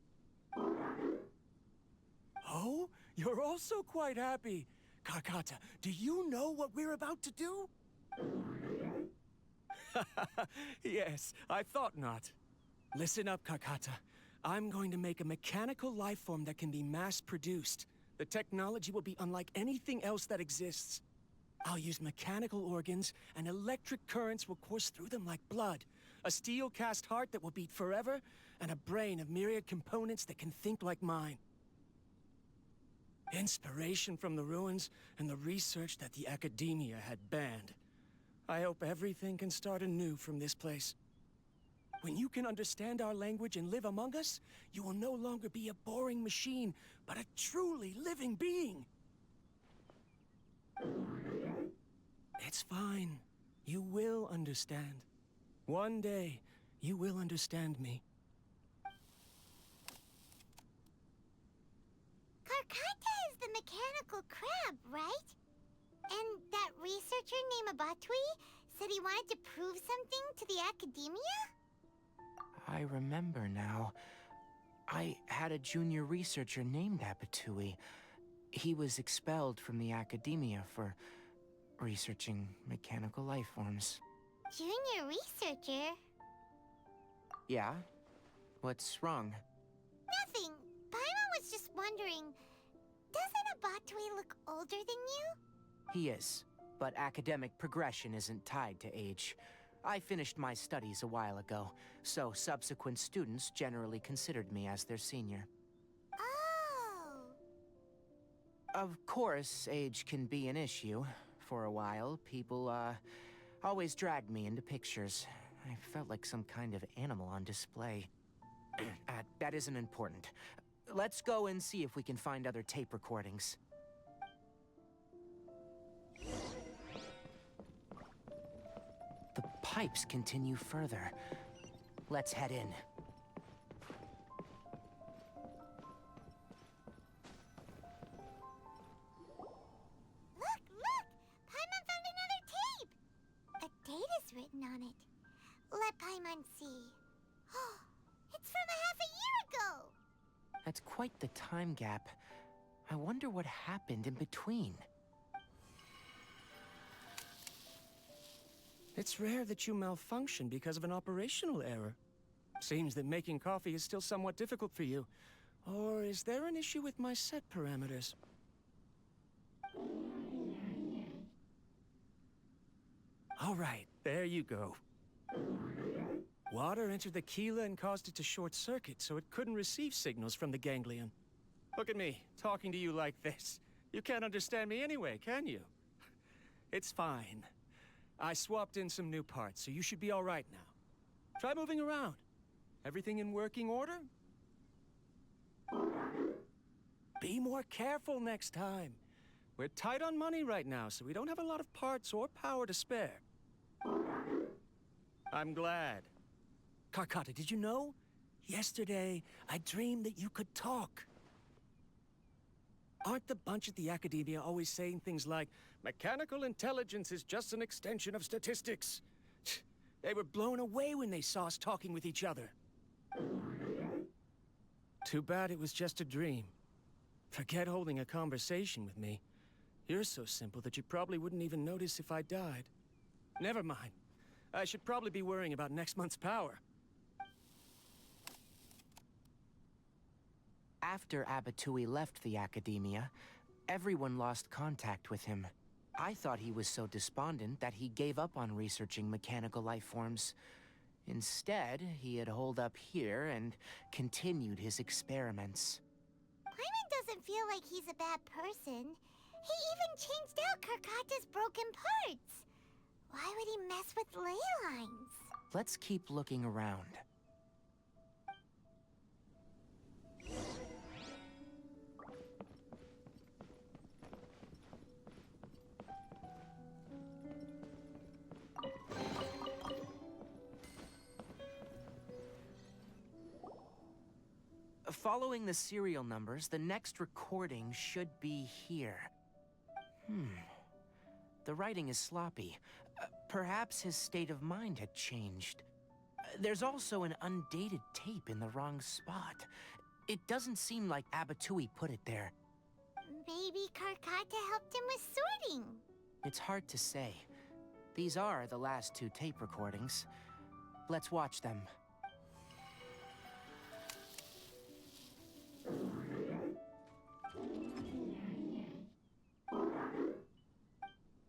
Oh, you're also quite happy. Carcata, do you know what we're about to do? Yes, I thought not. Listen up, Carcata. I'm going to make a mechanical life form that can be mass-produced. The technology will be unlike anything else that exists. I'll use mechanical organs, and electric currents will course through them like blood. A steel-cast heart that will beat forever, and a brain of myriad components that can think like mine. Inspiration from the ruins and the research that the Academia had banned. I hope everything can start anew from this place. When you can understand our language and live among us, you will no longer be a boring machine, but a truly living being. It's fine. You will understand. One day, you will understand me. Carcata is the mechanical crab, right? And that researcher named Abatui said he wanted to prove something to the Academia? I remember now. I had a junior researcher named Abatui. He was expelled from the Academia for researching mechanical life forms. Junior researcher? Yeah? What's wrong? Nothing. Paimon was just wondering, doesn't Abatui look older than you? He is, but academic progression isn't tied to age. I finished my studies a while ago, so subsequent students generally considered me as their senior. Oh. Of course, age can be an issue. For a while, people, always dragged me into pictures. I felt like some kind of animal on display. That isn't important. Let's go and see if we can find other tape recordings. The pipes continue further. Let's head in. currency. It's from a half a year ago! That's quite the time gap. I wonder what happened in between. It's rare that you malfunction because of an operational error. Seems that making coffee is still somewhat difficult for you. Or is there an issue with my set parameters? All right, there you go. Water entered the Keela and caused it to short-circuit, so it couldn't receive signals from the ganglion. Look at me, talking to you like this. You can't understand me anyway, can you? It's fine. I swapped in some new parts, so you should be all right now. Try moving around. Everything in working order? Be more careful next time. We're tight on money right now, so we don't have a lot of parts or power to spare. I'm glad. Carcotta, did you know? Yesterday, I dreamed that you could talk. Aren't the bunch at the Academia always saying things like, mechanical intelligence is just an extension of statistics? They were blown away when they saw us talking with each other. Too bad it was just a dream. Forget holding a conversation with me. You're so simple that you probably wouldn't even notice if I died. Never mind. I should probably be worrying about next month's power. After Abatui left the Academia, everyone lost contact with him. I thought he was so despondent that he gave up on researching mechanical life forms. Instead, he had holed up here and continued his experiments. Paimon doesn't feel like he's a bad person. He even changed out Carcotta's broken parts. Why would he mess with ley lines? Let's keep looking around. Following the serial numbers, the next recording should be here. The writing is sloppy. Perhaps his state of mind had changed. There's also an undated tape in the wrong spot. It doesn't seem like Abatui put it there. Maybe Carcotta helped him with sorting. It's hard to say. These are the last two tape recordings. Let's watch them.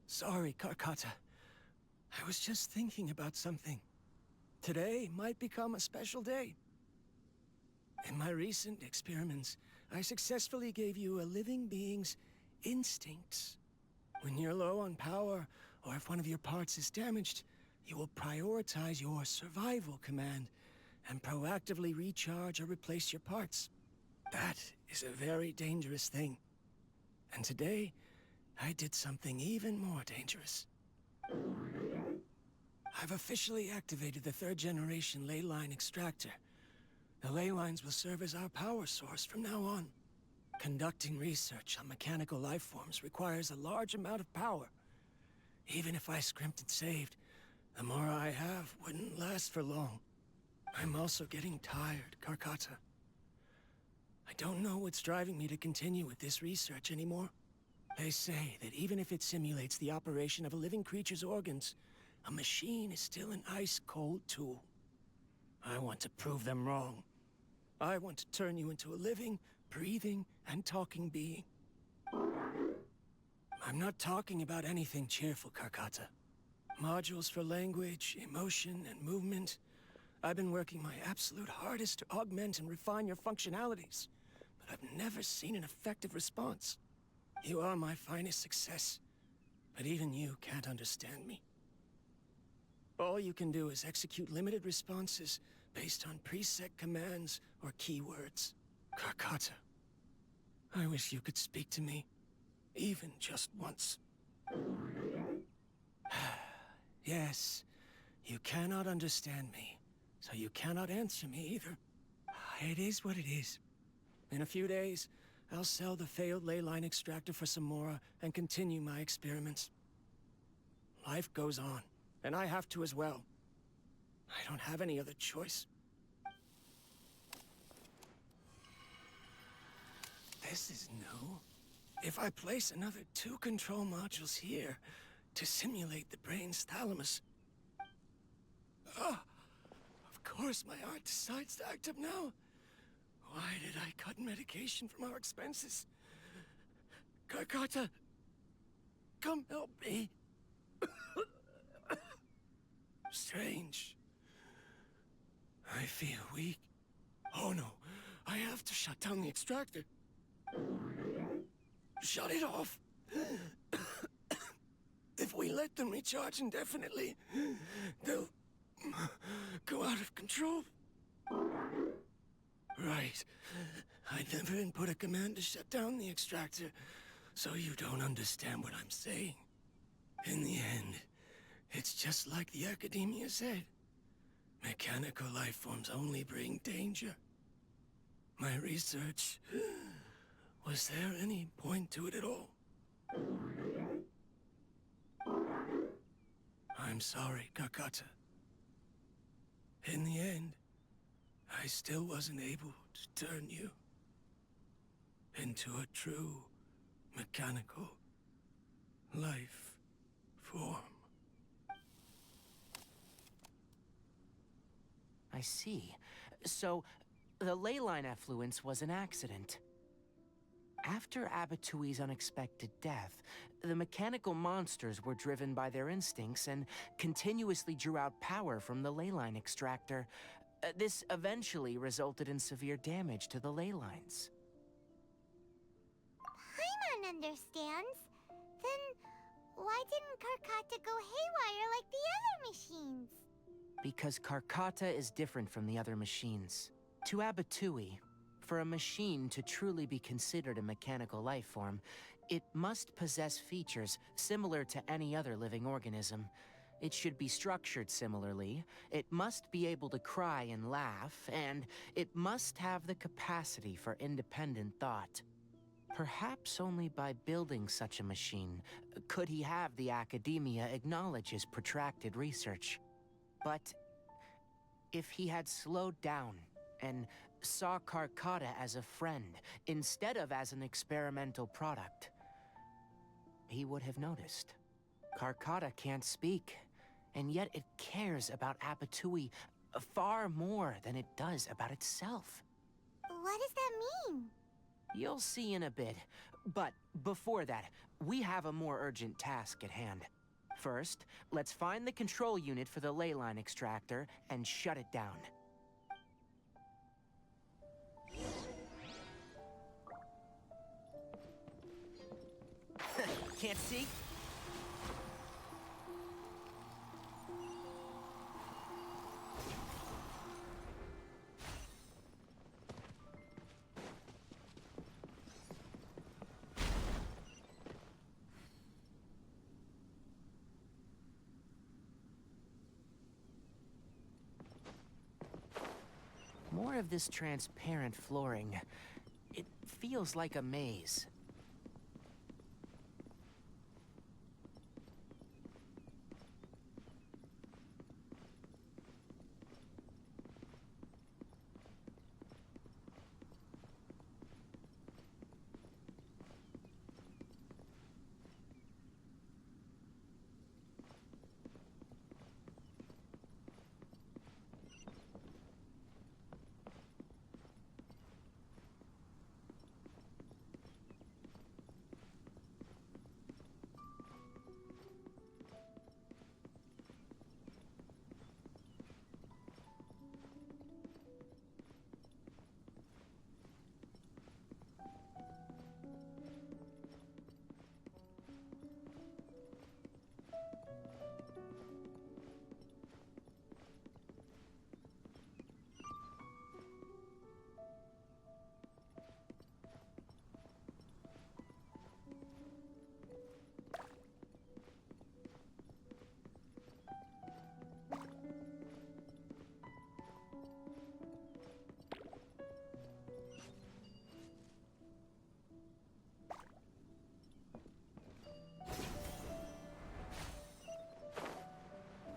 Sorry, Carcotta. I was just thinking about something. Today might become a special day. In my recent experiments, I successfully gave you a living being's instincts. When you're low on power, or if one of your parts is damaged, you will prioritize your survival command and proactively recharge or replace your parts. That is a very dangerous thing. And today, I did something even more dangerous. I've officially activated the third-generation ley line extractor. The ley lines will serve as our power source from now on. Conducting research on mechanical life forms requires a large amount of power. Even if I scrimped and saved, the more I have wouldn't last for long. I'm also getting tired, Carcotta. I don't know what's driving me to continue with this research anymore. They say that even if it simulates the operation of a living creature's organs, a machine is still an ice-cold tool. I want to prove them wrong. I want to turn you into a living, breathing, and talking being. I'm not talking about anything cheerful, Carcotta. Modules for language, emotion, and movement. I've been working my absolute hardest to augment and refine your functionalities, but I've never seen an effective response. You are my finest success, but even you can't understand me. All you can do is execute limited responses based on preset commands or keywords. Carcotta, I wish you could speak to me, even just once. Yes, you cannot understand me, so you cannot answer me either. It is what it is. In a few days, I'll sell the failed ley line extractor for some more and continue my experiments. Life goes on, and I have to as well. I don't have any other choice. This is new. If I place another 2 control modules here to simulate the brain's thalamus... of course my heart decides to act up now. Why did I cut medication from our expenses? Karkata, come help me. Strange. I feel weak. Oh no, I have to shut down the extractor. Shut it off. If we let them recharge indefinitely, they'll go out of control. Right. I never input a command to shut down the extractor, so you don't understand what I'm saying. In the end, it's just like the Academia said. Mechanical life forms only bring danger. My research... Was there any point to it at all? I'm sorry, Karkata. In the end, I still wasn't able to turn you into a true mechanical life form. I see. So, the ley line effluence was an accident. After Abatui's unexpected death, the mechanical monsters were driven by their instincts and continuously drew out power from the ley line extractor. This eventually resulted in severe damage to the ley lines. Paimon understands. Then why didn't Karkata go haywire like the other machines? Because Karkata is different from the other machines. To Abatui, for a machine to truly be considered a mechanical life form, it must possess features similar to any other living organism. It should be structured similarly, it must be able to cry and laugh, and it must have the capacity for independent thought. Perhaps only by building such a machine could he have the Academia acknowledge his protracted research. But if he had slowed down and saw Karkata as a friend instead of as an experimental product, he would have noticed. Karkata can't speak, and yet it cares about Abatui far more than it does about itself. What does that mean? You'll see in a bit, but before that, we have a more urgent task at hand. First, let's find the control unit for the ley line extractor and shut it down. Can't see? More of this transparent flooring. It feels like a maze.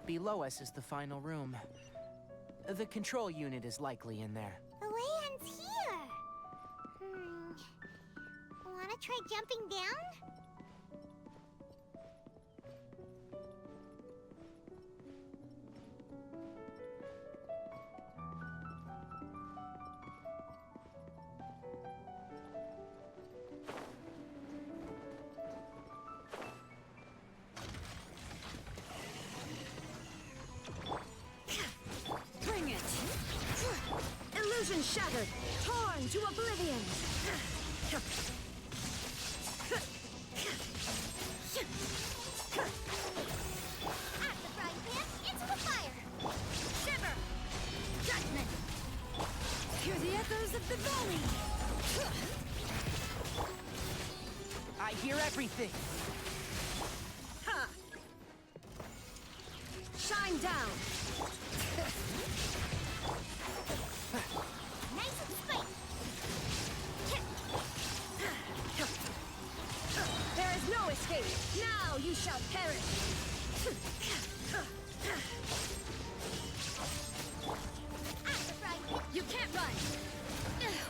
Below us is the final room. The control unit is likely in there. The way ends here. Wanna try jumping down? Bring it! Illusion shattered! Torn to oblivion! At the frying pan, into the fire! Shiver! Judgment! Hear the echoes of the valley! I hear everything! Ha! Shine down! Nice and straight! There is no escape! Now you shall perish! At the frying pan! You can't run!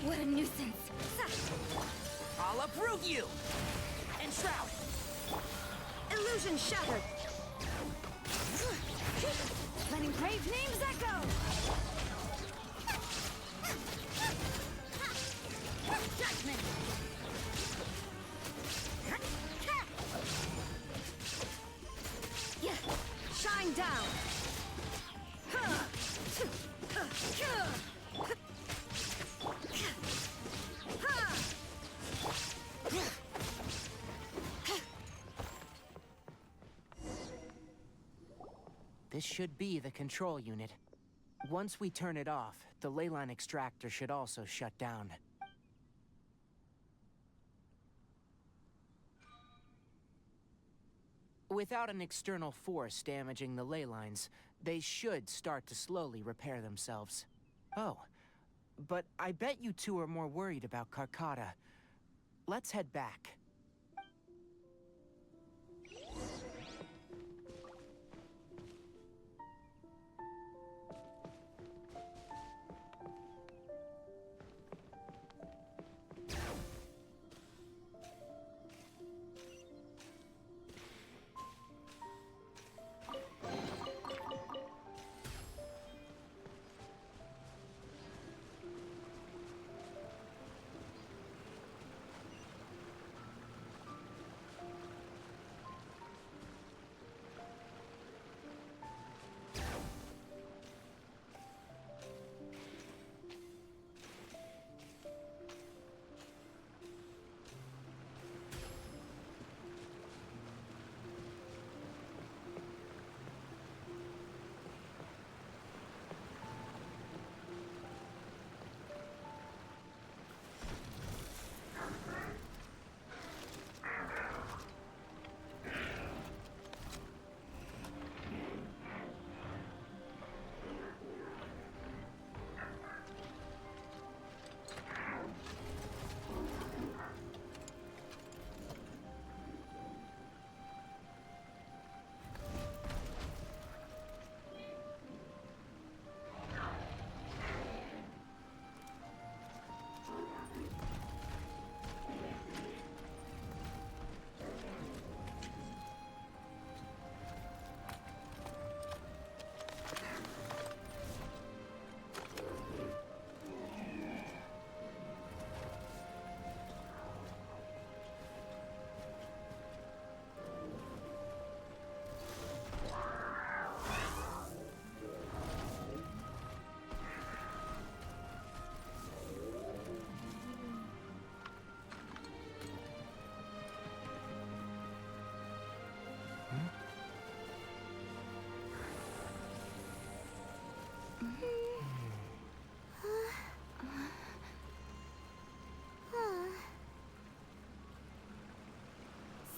What a nuisance! I'll uproot you! Enshroud! Illusion shattered! Letting brave names echo! Judgment! Shine down! This should be the control unit. Once we turn it off, the leyline extractor should also shut down. Without an external force damaging the ley lines, they should start to slowly repair themselves. Oh, but I bet you two are more worried about Carcotta. Let's head back.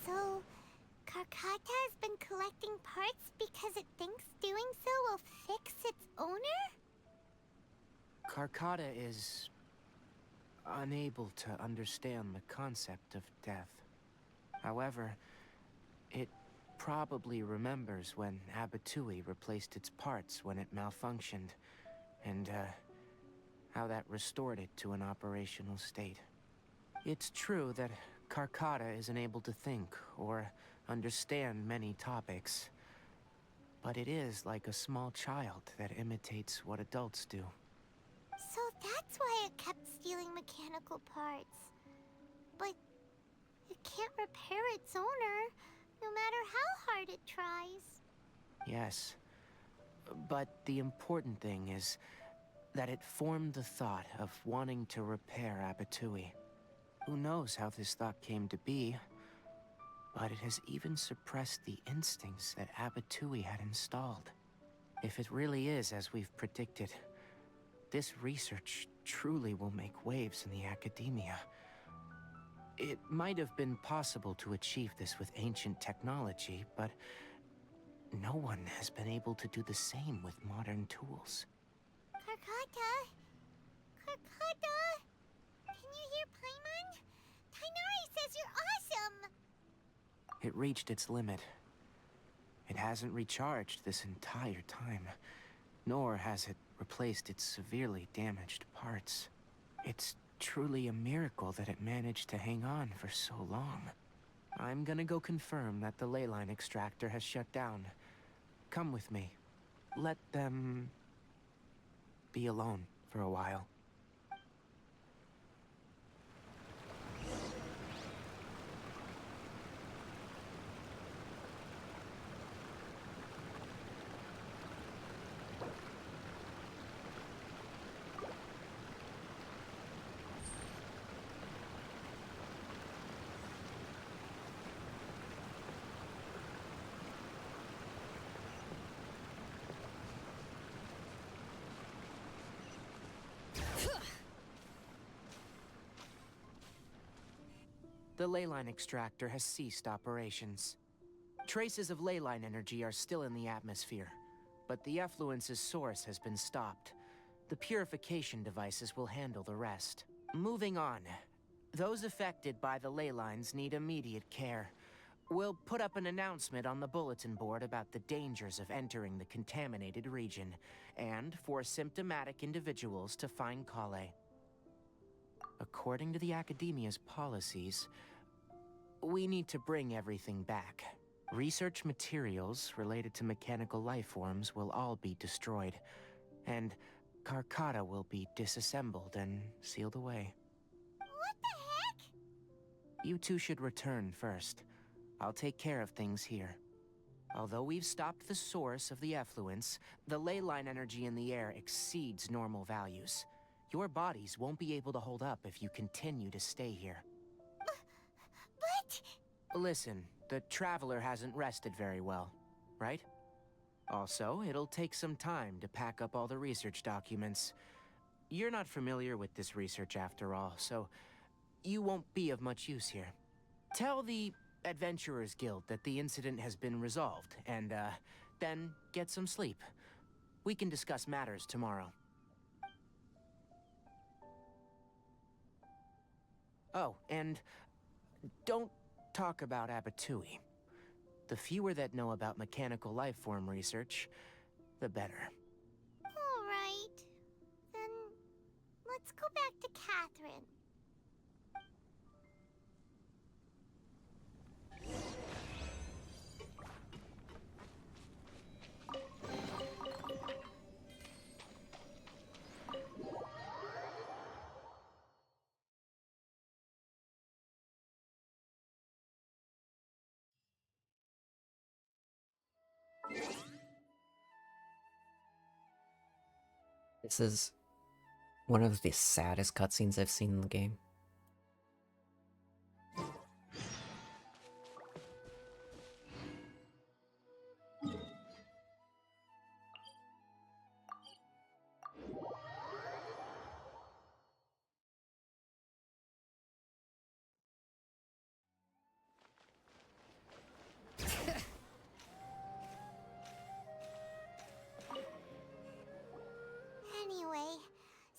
So, Carcotta has been collecting parts because it thinks doing so will fix its owner? Carcotta is unable to understand the concept of death. However, it probably remembers when Abatui replaced its parts when it malfunctioned. and how that restored it to an operational state. It's true that Carcotta isn't able to think or understand many topics, but it is like a small child that imitates what adults do. So that's why it kept stealing mechanical parts. But it can't repair its owner, no matter how hard it tries. Yes, but the important thing is that it formed the thought of wanting to repair Abatui. Who knows how this thought came to be, but it has even suppressed the instincts that Abatui had installed. If it really is as we've predicted, this research truly will make waves in the academia. It might have been possible to achieve this with ancient technology, but no one has been able to do the same with modern tools. Carcotta? Carcotta? Can you hear Paimon? Tighnari says you're awesome! It reached its limit. It hasn't recharged this entire time, nor has it replaced its severely damaged parts. It's truly a miracle that it managed to hang on for so long. I'm gonna go confirm that the leyline extractor has shut down. Come with me. Let them be alone for a while. The leyline extractor has ceased operations. Traces of leyline energy are still in the atmosphere, but the effluence's source has been stopped. The purification devices will handle the rest. Moving on. Those affected by the ley lines need immediate care. We'll put up an announcement on the bulletin board about the dangers of entering the contaminated region, and for symptomatic individuals to find Kale. According to the Academia's policies, we need to bring everything back. Research materials related to mechanical life forms will all be destroyed, and Carcotta will be disassembled and sealed away. What the heck? You two should return first. I'll take care of things here. Although we've stopped the source of the effluence, the ley line energy in the air exceeds normal values. Your bodies won't be able to hold up if you continue to stay here. But... Listen, the Traveler hasn't rested very well, right? Also, it'll take some time to pack up all the research documents. You're not familiar with this research after all, so you won't be of much use here. Tell the Adventurers Guild that the incident has been resolved, and, then get some sleep. We can discuss matters tomorrow. Oh, and don't talk about Abatui. The fewer that know about mechanical lifeform research, the better. All right. Then let's go back to Catherine. This is one of the saddest cutscenes I've seen in the game. Anyway,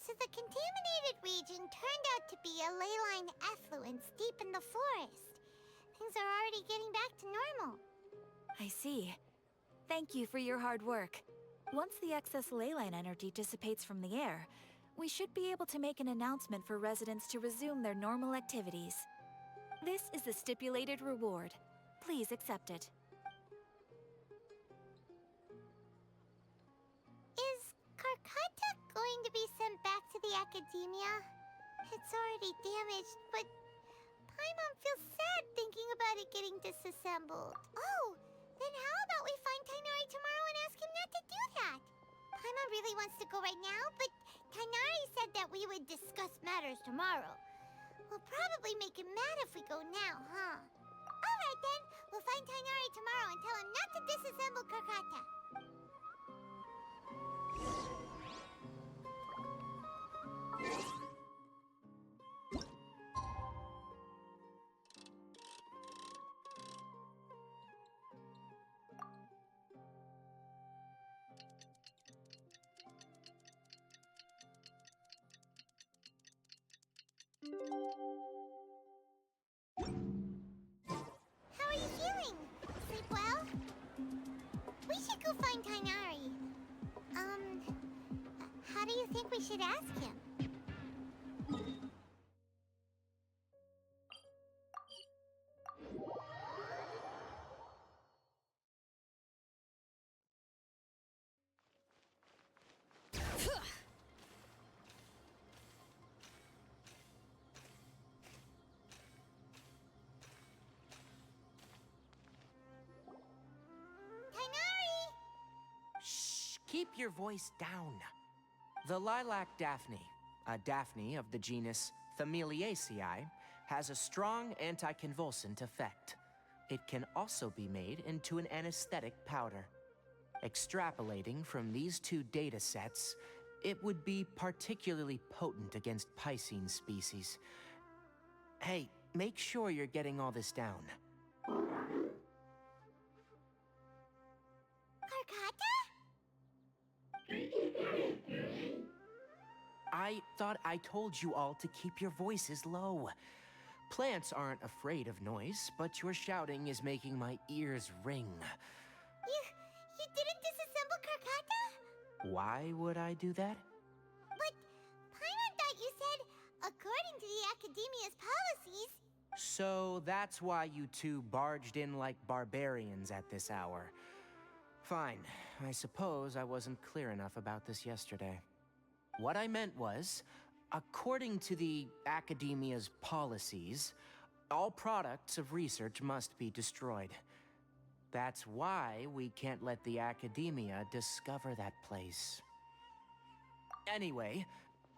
so the contaminated region turned out to be a leyline effluence deep in the forest. Things are already getting back to normal. I see. Thank you for your hard work. Once the excess ley line energy dissipates from the air, we should be able to make an announcement for residents to resume their normal activities. This is the stipulated reward. Please accept it. Is Karkata going to be sent back to the Academia? It's already damaged, but Paimon feels sad thinking about it getting disassembled. Oh, then how about we find Tighnari tomorrow and ask him not to do that? Paimon really wants to go right now, but Tighnari said that we would discuss matters tomorrow. We'll probably make him mad if we go now, huh? Alright then, we'll find Tighnari tomorrow and tell him not to disassemble Karkata. How are you feeling? Sleep well? We should go find Tighnari. How do you think we should ask him? Shh! Keep your voice down. The lilac daphne, a daphne of the genus Thameliaceae, has a strong anticonvulsant effect. It can also be made into an anesthetic powder. Extrapolating from these two data sets, it would be particularly potent against Piscine species. Hey, make sure you're getting all this down. Karkata? I thought I told you all to keep your voices low. Plants aren't afraid of noise, but your shouting is making my ears ring. You didn't disassemble Karkata? Why would I do that? But Paimon thought you said, according to the Academia's policies... So that's why you two barged in like barbarians at this hour. Fine. I suppose I wasn't clear enough about this yesterday. What I meant was, according to the Academia's policies, all products of research must be destroyed. That's why we can't let the Academia discover that place. Anyway,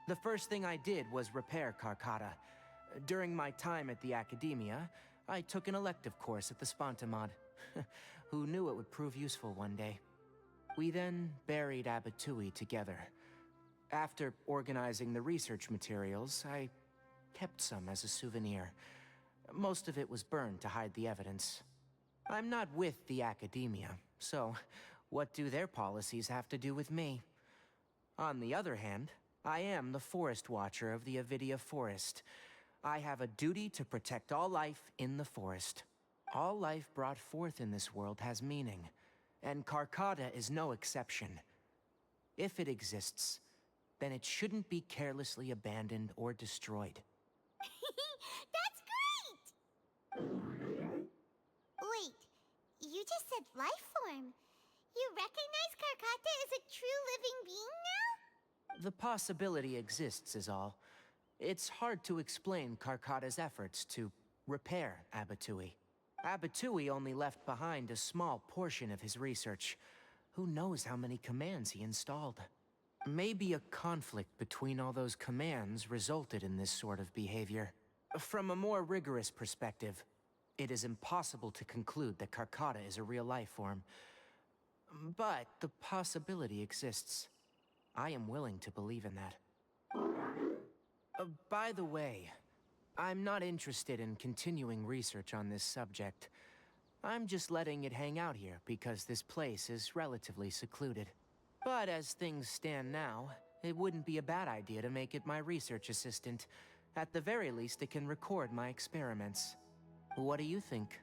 the first thing I did was repair Karkata. During my time at the Academia, I took an elective course at the Spontamod. Who knew it would prove useful one day? We then buried Abatui together. After organizing the research materials, I kept some as a souvenir. Most of it was burned to hide the evidence. I'm not with the Academia, so what do their policies have to do with me? On the other hand, I am the Forest Watcher of the Avidia Forest. I have a duty to protect all life in the forest. All life brought forth in this world has meaning, and Karkata is no exception. If it exists, then it shouldn't be carelessly abandoned or destroyed. That's great! Wait, you just said life form. You recognize Karkata as a true living being now? The possibility exists is all. It's hard to explain Karkata's efforts to repair Abatui. Abatui only left behind a small portion of his research. Who knows how many commands he installed? Maybe a conflict between all those commands resulted in this sort of behavior. From a more rigorous perspective, it is impossible to conclude that Karkata is a real life form. But the possibility exists. I am willing to believe in that. By the way, I'm not interested in continuing research on this subject. I'm just letting it hang out here because this place is relatively secluded. But as things stand now, it wouldn't be a bad idea to make it my research assistant. At the very least, it can record my experiments. What do you think?